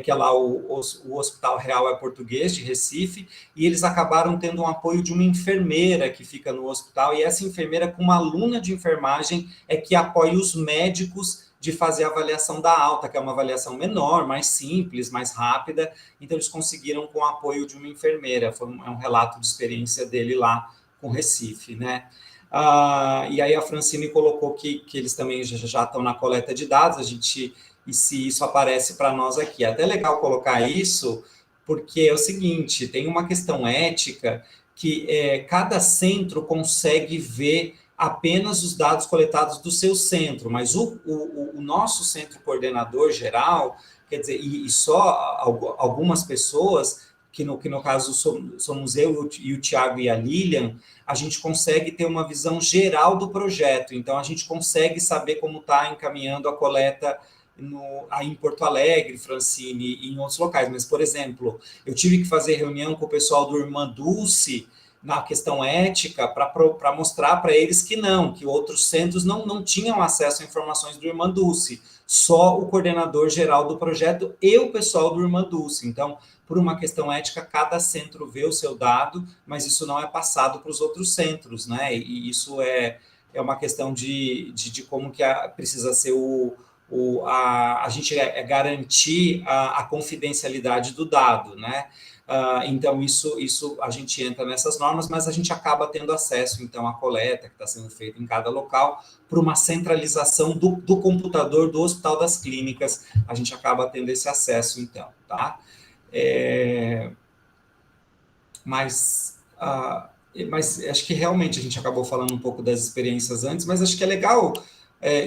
Que é lá o Hospital Real Português de Recife, e eles acabaram tendo um apoio de uma enfermeira que fica no hospital, e essa enfermeira, com uma aluna de enfermagem, é que apoia os médicos de fazer a avaliação da alta, que é uma avaliação menor, mais simples, mais rápida. Então, eles conseguiram com o apoio de uma enfermeira. É um relato de experiência dele lá com Recife, né? E aí a Francine colocou que eles também já estão na coleta de dados, e se isso aparece para nós aqui. É até legal colocar isso, porque é o seguinte, tem uma questão ética que cada centro consegue ver apenas os dados coletados do seu centro, mas o nosso centro coordenador geral, quer dizer, e só algumas pessoas, que no caso somos eu e o Tiago e a Lilian, a gente consegue ter uma visão geral do projeto, então a gente consegue saber como está encaminhando a coleta aí em Porto Alegre, Francine, e em outros locais. Mas, por exemplo, eu tive que fazer reunião com o pessoal do Irmã Dulce na questão ética para mostrar para eles que outros centros não tinham acesso a informações do Irmã Dulce, só o coordenador geral do projeto e o pessoal do Irmã Dulce. Então, por uma questão ética, cada centro vê o seu dado, mas isso não é passado para os outros centros, né? E isso é uma questão de como que precisa ser a gente garantir a confidencialidade do dado, né? Então, isso a gente entra nessas normas, mas a gente acaba tendo acesso, então, à coleta que está sendo feita em cada local, por uma centralização do computador do Hospital das Clínicas, a gente acaba tendo esse acesso, então, tá? Mas acho que realmente a gente acabou falando um pouco das experiências antes, mas acho que é legal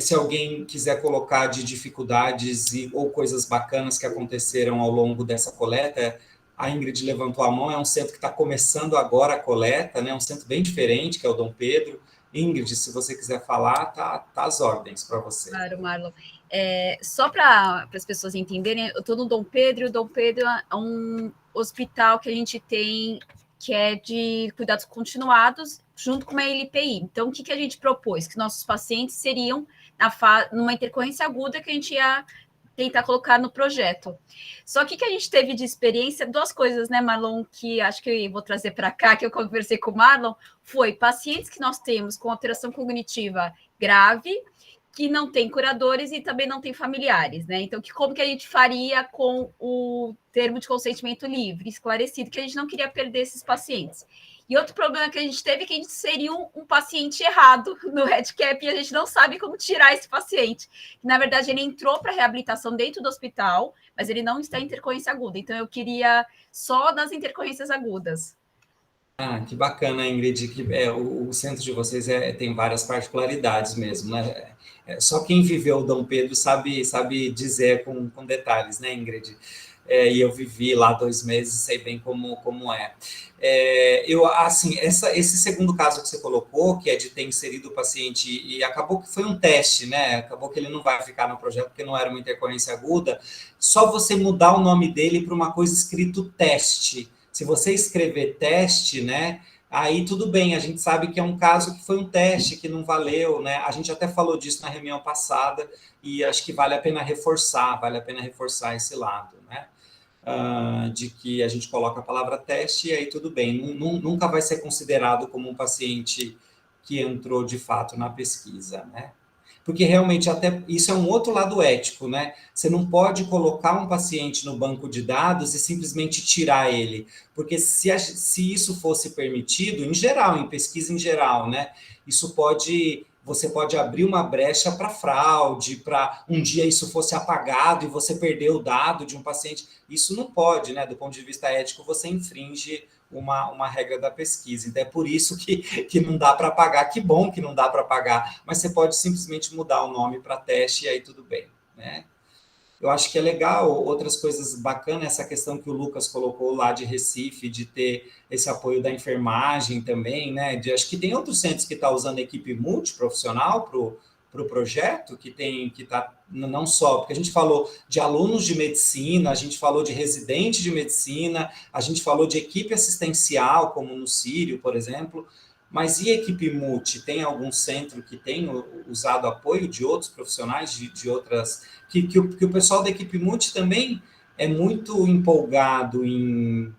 se alguém quiser colocar de dificuldades ou coisas bacanas que aconteceram ao longo dessa coleta. A Ingrid levantou a mão, é um centro que está começando agora a coleta, né? Um centro bem diferente, que é o Dom Pedro. Ingrid, se você quiser falar, tá às ordens para você. Claro, Marlon. Só para as pessoas entenderem, eu estou no Dom Pedro, e o Dom Pedro é um hospital que a gente tem que é de cuidados continuados, junto com uma LPI. Então, o que a gente propôs? Que nossos pacientes seriam numa intercorrência aguda que a gente ia tentar colocar no projeto. Só que a gente teve de experiência, duas coisas, né, Marlon, que acho que eu vou trazer para cá, que eu conversei com o Marlon, foi pacientes que nós temos com alteração cognitiva grave, que não tem curadores e também não tem familiares, né? Então, como que a gente faria com o termo de consentimento livre, esclarecido, que a gente não queria perder esses pacientes. E outro problema que a gente teve é que a gente seria um paciente errado no REDCap e a gente não sabe como tirar esse paciente. Na verdade, ele entrou para reabilitação dentro do hospital, mas ele não está em intercorrência aguda. Então, eu queria só das intercorrências agudas. Que bacana, Ingrid, que o centro de vocês tem várias particularidades mesmo, né? Só quem viveu o Dom Pedro sabe dizer com detalhes, né, Ingrid? E eu vivi lá 2 meses, sei bem como é. Esse segundo caso que você colocou, que é de ter inserido o paciente, e acabou que foi um teste, né? Acabou que ele não vai ficar no projeto porque não era uma intercorrência aguda, só você mudar o nome dele para uma coisa escrito teste. Se você escrever teste, né, aí tudo bem, a gente sabe que é um caso que foi um teste, que não valeu, né? A gente até falou disso na reunião passada e acho que vale a pena reforçar esse lado, né? De que a gente coloca a palavra teste e aí tudo bem, nunca vai ser considerado como um paciente que entrou de fato na pesquisa, né? Porque realmente até isso é um outro lado ético, né? Você não pode colocar um paciente no banco de dados e simplesmente tirar ele, porque se isso fosse permitido, em geral, em pesquisa em geral, né? Você pode abrir uma brecha para fraude, para um dia isso fosse apagado e você perder o dado de um paciente. Isso não pode, né? Do ponto de vista ético, você infringe uma regra da pesquisa. Então, é por isso que não dá para apagar. Que bom que não dá para apagar, mas você pode simplesmente mudar o nome para teste e aí tudo bem, né? Eu acho que é legal, outras coisas bacanas, essa questão que o Lucas colocou lá de Recife, de ter esse apoio da enfermagem também, né? Acho que tem outros centros que estão usando equipe multiprofissional para o projeto, que está não só, porque a gente falou de alunos de medicina, a gente falou de residente de medicina, a gente falou de equipe assistencial, como no Sírio, por exemplo, mas e equipe multi? Tem algum centro que tem usado apoio de outros profissionais, de outras... Que o pessoal da equipe multi também é muito empolgado em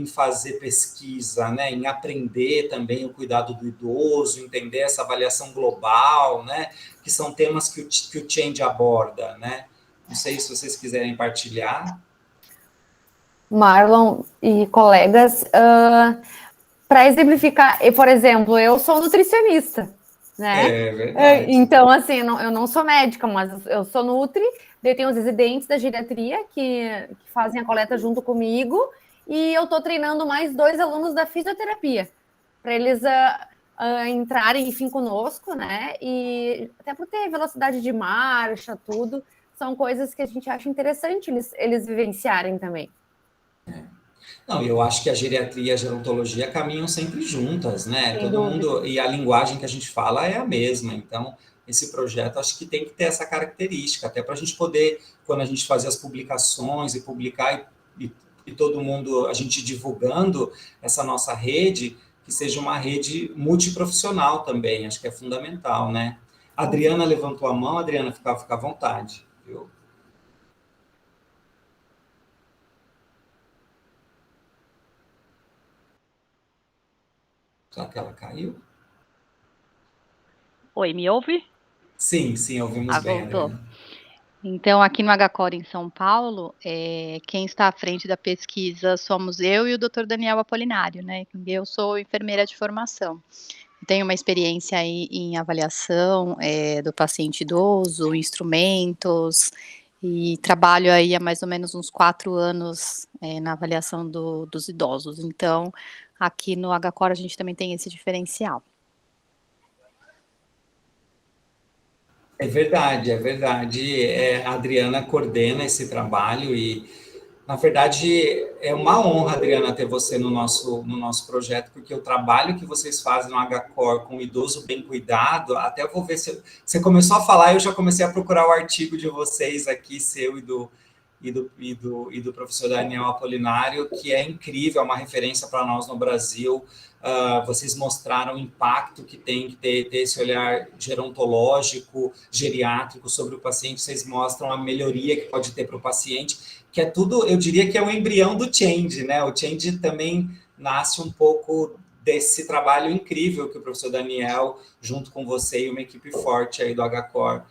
fazer pesquisa, né? Em aprender também o cuidado do idoso, entender essa avaliação global, né? Que são temas que o Change aborda, né? Não sei se vocês quiserem partilhar. Marlon e colegas, para exemplificar, por exemplo, eu sou nutricionista, né? É verdade. Então, assim, eu não sou médica, mas eu sou nutri, daí tem os residentes da geriatria que fazem a coleta junto comigo, e eu estou treinando mais 2 alunos da fisioterapia, para eles entrarem, enfim, conosco, né? E até por ter velocidade de marcha, tudo, são coisas que a gente acha interessante eles vivenciarem também. Não, eu acho que a geriatria e a gerontologia caminham sempre juntas, né? Sem Todo dúvida. mundo, e a linguagem que a gente fala é a mesma. Então, esse projeto acho que tem que ter essa característica, até para a gente poder, quando a gente fazer as publicações e publicar e todo mundo, a gente divulgando essa nossa rede, que seja uma rede multiprofissional também, acho que é fundamental, né? A Adriana levantou a mão, Adriana, fica à vontade, viu? Será que ela caiu? Oi, me ouve? Sim, sim, ouvimos bem, Voltou. Adriana. Então, aqui no HCOR em São Paulo, quem está à frente da pesquisa somos eu e o Dr. Daniel Apolinário, né? Eu sou enfermeira de formação. Tenho uma experiência aí em avaliação do paciente idoso, instrumentos, e trabalho aí há mais ou menos uns 4 anos na avaliação dos idosos. Então, aqui no HCOR a gente também tem esse diferencial. É verdade, é verdade. A Adriana coordena esse trabalho e, na verdade, é uma honra, Adriana, ter você no nosso projeto, porque o trabalho que vocês fazem no HCOR com o idoso bem cuidado, até eu vou ver se você começou a falar, eu já comecei a procurar o artigo de vocês aqui, seu e do professor Daniel Apolinário, que é incrível, é uma referência para nós no Brasil. Vocês mostraram o impacto que tem que ter esse olhar gerontológico, geriátrico sobre o paciente, vocês mostram a melhoria que pode ter para o paciente, que é tudo, eu diria que é o embrião do Change, né? O Change também nasce um pouco desse trabalho incrível que o professor Daniel, junto com você e uma equipe forte aí do HCOR,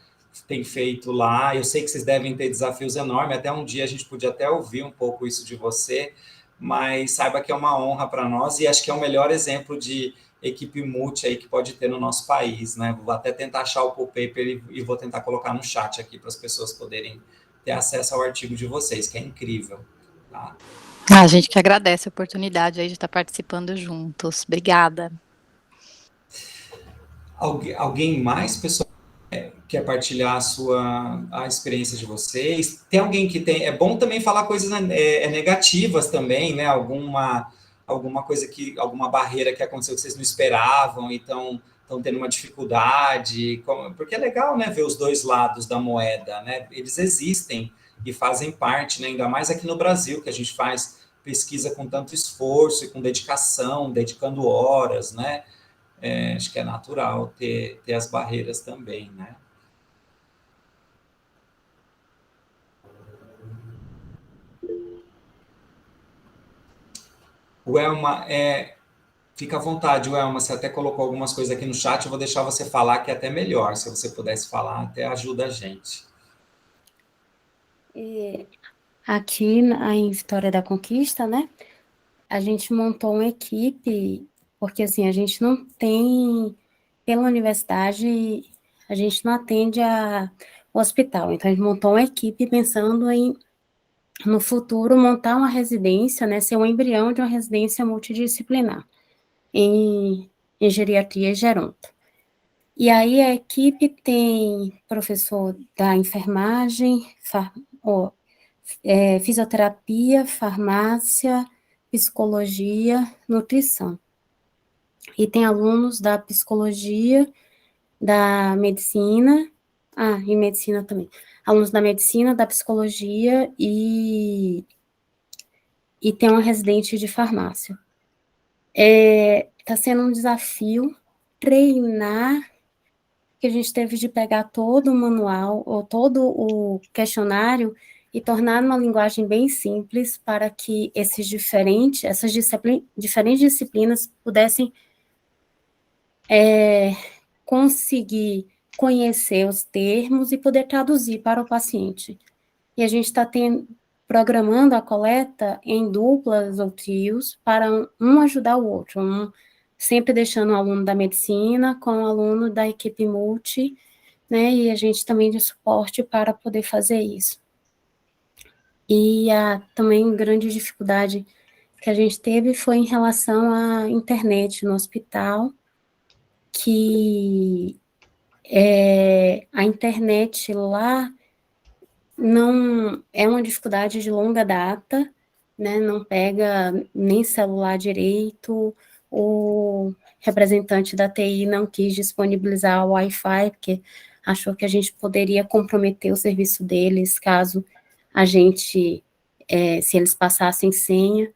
tem feito lá. Eu sei que vocês devem ter desafios enormes, até um dia a gente podia até ouvir um pouco isso de você, mas saiba que é uma honra para nós e acho que é o melhor exemplo de equipe multi aí que pode ter no nosso país, né? Vou até tentar achar o pull paper e vou tentar colocar no chat aqui para as pessoas poderem ter acesso ao artigo de vocês, que é incrível, tá? A gente que agradece a oportunidade aí de estar participando juntos. Obrigada. Alguém mais, pessoal, quer partilhar a experiência de vocês? Tem alguém que tem... É bom também falar coisas negativas também, né? Alguma coisa alguma barreira que aconteceu que vocês não esperavam e estão tendo uma dificuldade, porque é legal, né, ver os dois lados da moeda, né? Eles existem e fazem parte, né? Ainda mais aqui no Brasil, que a gente faz pesquisa com tanto esforço e com dedicação, dedicando horas, né? Acho que é natural ter as barreiras também, né? O Elma, fica à vontade, Elma, você até colocou algumas coisas aqui no chat, eu vou deixar você falar, que é até melhor, se você pudesse falar, até ajuda a gente. Aqui em Vitória da Conquista, né, a gente montou uma equipe, porque assim, a gente não tem, pela universidade, a gente não atende o hospital, então a gente montou uma equipe pensando no futuro, montar uma residência, né, ser um embrião de uma residência multidisciplinar em geriatria e geronto. E aí a equipe tem professor da enfermagem, fisioterapia, farmácia, psicologia, nutrição. E tem alunos da psicologia, da medicina, e medicina também. Alunos da medicina, da psicologia e tem uma residente de farmácia. Está sendo um desafio treinar, que a gente teve de pegar todo o manual, ou todo o questionário, e tornar uma linguagem bem simples para que essas diferentes disciplinas pudessem conseguir conhecer os termos e poder traduzir para o paciente. E a gente está programando a coleta em duplas ou trios para um ajudar o outro, sempre deixando o aluno da medicina com o aluno da equipe multi, né, e a gente também de suporte para poder fazer isso. E também grande dificuldade que a gente teve foi em relação à internet no hospital, que a internet lá não é uma dificuldade de longa data, né, não pega nem celular direito, o representante da TI não quis disponibilizar o Wi-Fi, porque achou que a gente poderia comprometer o serviço deles caso a gente, se eles passassem senha,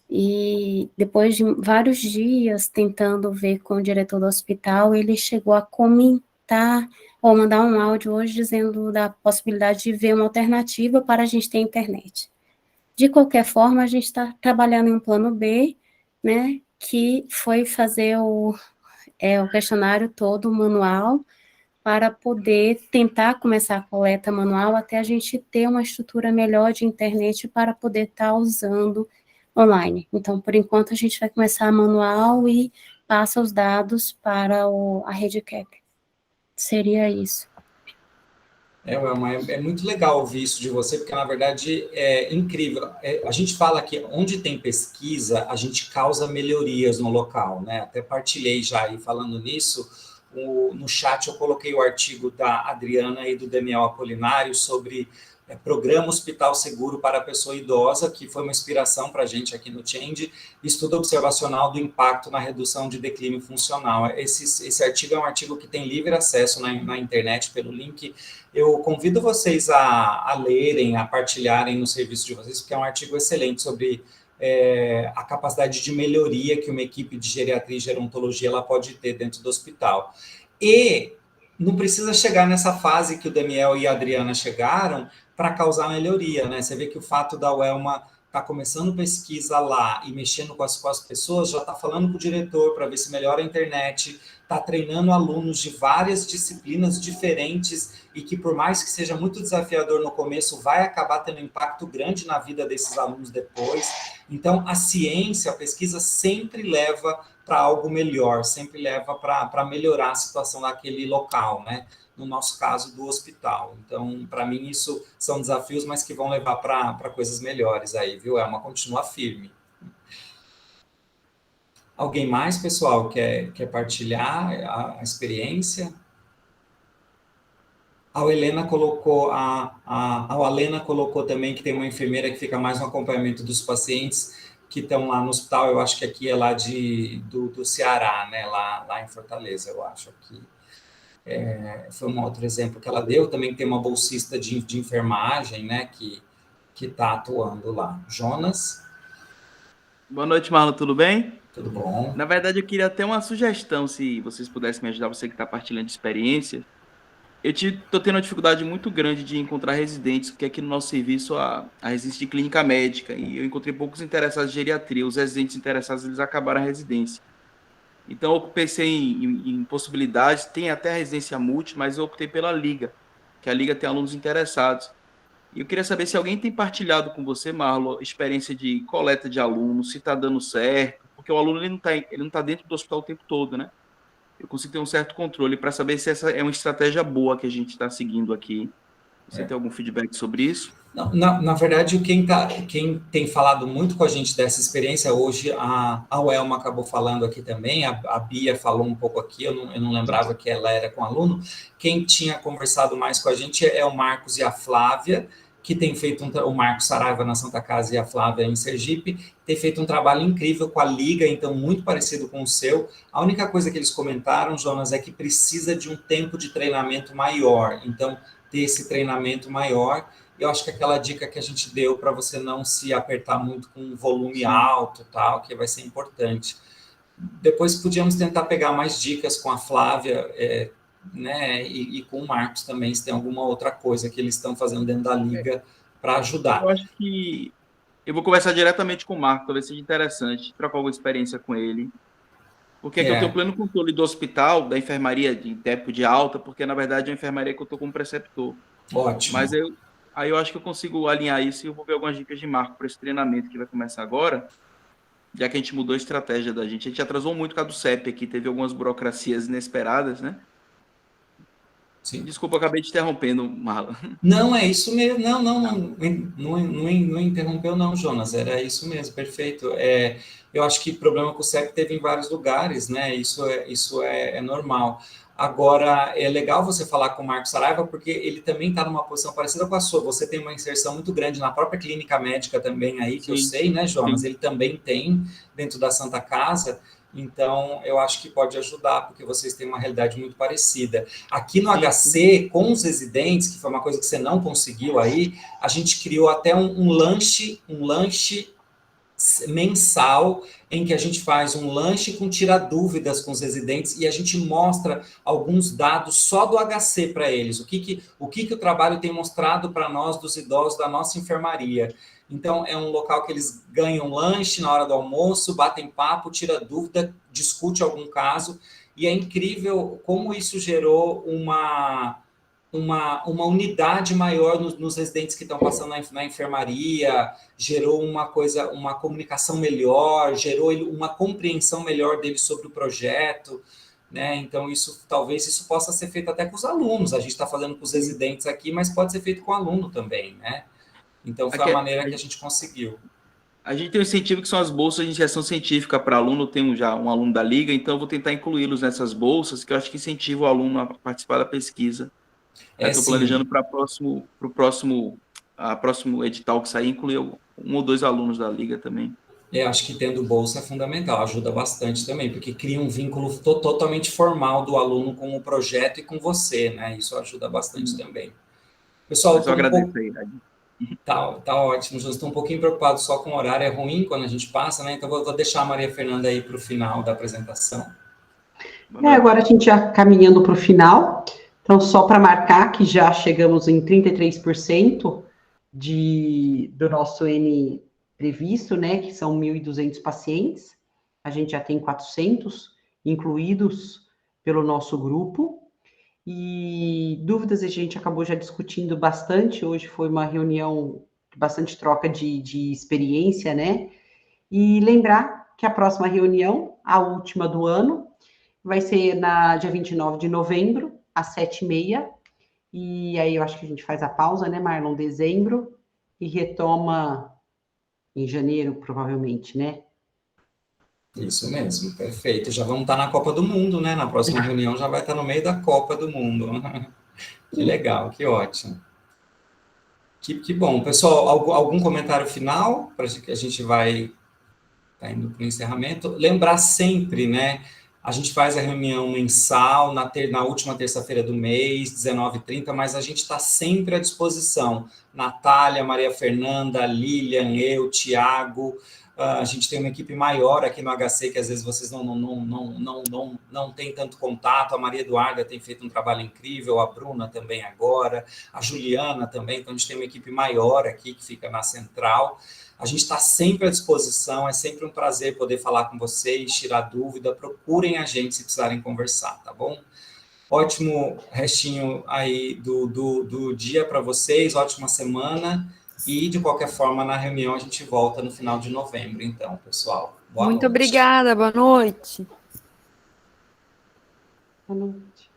e depois de vários dias tentando ver com o diretor do hospital, ele chegou a comentar ou mandar um áudio hoje dizendo da possibilidade de ver uma alternativa para a gente ter internet. De qualquer forma, a gente está trabalhando em um plano B, né, que foi fazer o questionário todo manual para poder tentar começar a coleta manual até a gente ter uma estrutura melhor de internet para poder estar usando online. Então, por enquanto, a gente vai começar manual e passa os dados para a rede CAP. Seria isso. Welma, é muito legal ouvir isso de você, porque, na verdade, é incrível. A gente fala que onde tem pesquisa, a gente causa melhorias no local, né? Até partilhei já aí falando nisso. No chat eu coloquei o artigo da Adriana e do Daniel Apolinário sobre Programa Hospital Seguro para a Pessoa Idosa, que foi uma inspiração para a gente aqui no Change, estudo observacional do impacto na redução de declínio funcional. Esse artigo é um artigo que tem livre acesso na internet pelo link. Eu convido vocês a lerem, a partilharem no serviço de vocês, porque é um artigo excelente sobre a capacidade de melhoria que uma equipe de geriatria e gerontologia ela pode ter dentro do hospital. E não precisa chegar nessa fase que o Daniel e a Adriana chegaram para causar melhoria, né? Você vê que o fato da Welma estar começando pesquisa lá e mexendo com as pessoas, já está falando com o diretor para ver se melhora a internet, está treinando alunos de várias disciplinas diferentes e que, por mais que seja muito desafiador no começo, vai acabar tendo um impacto grande na vida desses alunos depois. Então, a ciência, a pesquisa sempre leva para algo melhor, sempre leva para melhorar a situação daquele local, né? No nosso caso, do hospital. Então, para mim, isso são desafios, mas que vão levar para coisas melhores aí, viu? Continua firme. Alguém mais, pessoal, quer partilhar a experiência? A Helena colocou, a Alena colocou também que tem uma enfermeira que fica mais no acompanhamento dos pacientes que estão lá no hospital. Eu acho que aqui é lá do Ceará, né? Lá em Fortaleza, eu acho. Aqui. Foi um outro exemplo que ela deu. Também tem uma bolsista de enfermagem, né? Que está atuando lá. Jonas? Boa noite, Marlon. Tudo bem? Tudo bom. Na verdade, eu queria ter uma sugestão, se vocês pudessem me ajudar, você que está partilhando de experiência. Eu estou tendo uma dificuldade muito grande de encontrar residentes, porque aqui no nosso serviço a residência de clínica médica, e eu encontrei poucos interessados em geriatria. Os residentes interessados, eles acabaram a residência. Então, eu pensei em possibilidades, tem até a residência multi, mas eu optei pela Liga, que a Liga tem alunos interessados. E eu queria saber se alguém tem partilhado com você, Marlon, experiência de coleta de alunos, se está dando certo, porque o aluno ele não tá dentro do hospital o tempo todo, né? Eu consigo ter um certo controle para saber se essa é uma estratégia boa que a gente está seguindo aqui. Você tem algum feedback sobre isso? Não, na verdade, quem tem falado muito com a gente dessa experiência hoje, a Welma acabou falando aqui também, a Bia falou um pouco aqui, eu não lembrava que ela era com aluno. Quem tinha conversado mais com a gente é o Marcos e a Flávia, que tem feito o Marcos Saraiva na Santa Casa e a Flávia em Sergipe, tem feito um trabalho incrível com a Liga, então muito parecido com o seu. A única coisa que eles comentaram, Jonas, é que precisa de um tempo de treinamento maior, então ter esse treinamento maior. Eu acho que aquela dica que a gente deu para você não se apertar muito com um volume alto, tal, que vai ser importante. Depois podíamos tentar pegar mais dicas com a Flávia, né, e com o Marcos também, se tem alguma outra coisa que eles estão fazendo dentro da Liga para ajudar. Eu acho que eu vou conversar diretamente com o Marcos, talvez seja interessante trocar alguma experiência com ele. Porque aqui eu tenho pleno controle do hospital, da enfermaria de tempo de alta, porque na verdade é uma enfermaria que eu estou como preceptor. Ótimo. Mas aí eu acho que eu consigo alinhar isso e eu vou ver algumas dicas de Marco para esse treinamento que vai começar agora. já que a gente mudou a estratégia da gente. A gente atrasou muito por causa do CEP aqui, teve algumas burocracias inesperadas, né? Sim. Desculpa, acabei te interrompendo, Marlon. Não, é isso mesmo. Não interrompeu, não, Jonas. Era isso mesmo, perfeito. Eu acho que problema com o CEP teve em vários lugares, né? Isso é normal. Agora, é legal você falar com o Marcos Saraiva, porque ele também está numa posição parecida com a sua. Você tem uma inserção muito grande na própria clínica médica também aí, que eu sei, né, Jonas? Sim. Ele também tem dentro da Santa Casa. Então, eu acho que pode ajudar, porque vocês têm uma realidade muito parecida. Aqui no HC, com os residentes, que foi uma coisa que você não conseguiu aí, a gente criou até um lanche mensal, em que a gente faz um lanche com tira-dúvidas com os residentes e a gente mostra alguns dados só do HC para eles, o que o trabalho tem mostrado para nós, dos idosos, da nossa enfermaria. Então, é um local que eles ganham lanche na hora do almoço, batem papo, tira dúvida, discute algum caso, e é incrível como isso gerou uma unidade maior nos residentes que estão passando na enfermaria, gerou uma comunicação melhor, gerou uma compreensão melhor deles sobre o projeto, né? Então, talvez isso possa ser feito até com os alunos. A gente está falando com os residentes aqui, mas pode ser feito com o aluno também, né? Então, foi a maneira que a gente conseguiu. A gente tem um incentivo que são as bolsas de iniciação científica para aluno. Eu tenho já um aluno da Liga, então eu vou tentar incluí-los nessas bolsas, que eu acho que incentiva o aluno a participar da pesquisa. Estou planejando para o próximo edital que sair, incluir um ou dois alunos da Liga também. Acho que tendo bolsa é fundamental, ajuda bastante também, porque cria um vínculo totalmente formal do aluno com o projeto e com você, né? Isso ajuda bastante também. Pessoal, eu agradeço aí, Tá ótimo, já estou um pouquinho preocupado só com o horário, é ruim quando a gente passa, né? Então vou deixar a Maria Fernanda aí para o final da apresentação. Agora a gente já caminhando para o final, então só para marcar que já chegamos em 33% do nosso N previsto, né? Que são 1.200 pacientes, a gente já tem 400 incluídos pelo nosso grupo. E dúvidas a gente acabou já discutindo bastante, hoje foi uma reunião de bastante troca de experiência, né? E lembrar que a próxima reunião, a última do ano, vai ser na dia 29 de novembro, às 7h30, e aí eu acho que a gente faz a pausa, né, Marlon, dezembro, e retoma em janeiro, provavelmente, né? Isso mesmo, perfeito. Já vamos estar na Copa do Mundo, né? Na próxima reunião já vai estar no meio da Copa do Mundo. Que legal, que ótimo. Que bom. Pessoal, algum comentário final? Para que a gente vai indo para o encerramento. Lembrar sempre, né? A gente faz a reunião mensal na última terça-feira do mês, 19h30, mas a gente está sempre à disposição. Natália, Maria Fernanda, Lilian, eu, Tiago. A gente tem uma equipe maior aqui no HC, que às vezes vocês não têm tanto contato. A Maria Eduarda tem feito um trabalho incrível, a Bruna também agora, a Juliana também. Então, a gente tem uma equipe maior aqui, que fica na central. A gente está sempre à disposição, é sempre um prazer poder falar com vocês, tirar dúvida. Procurem a gente se precisarem conversar, tá bom? Ótimo restinho aí do dia para vocês, ótima semana. E, de qualquer forma, na reunião a gente volta no final de novembro, então, pessoal. Boa noite. Muito obrigada, boa noite. Boa noite.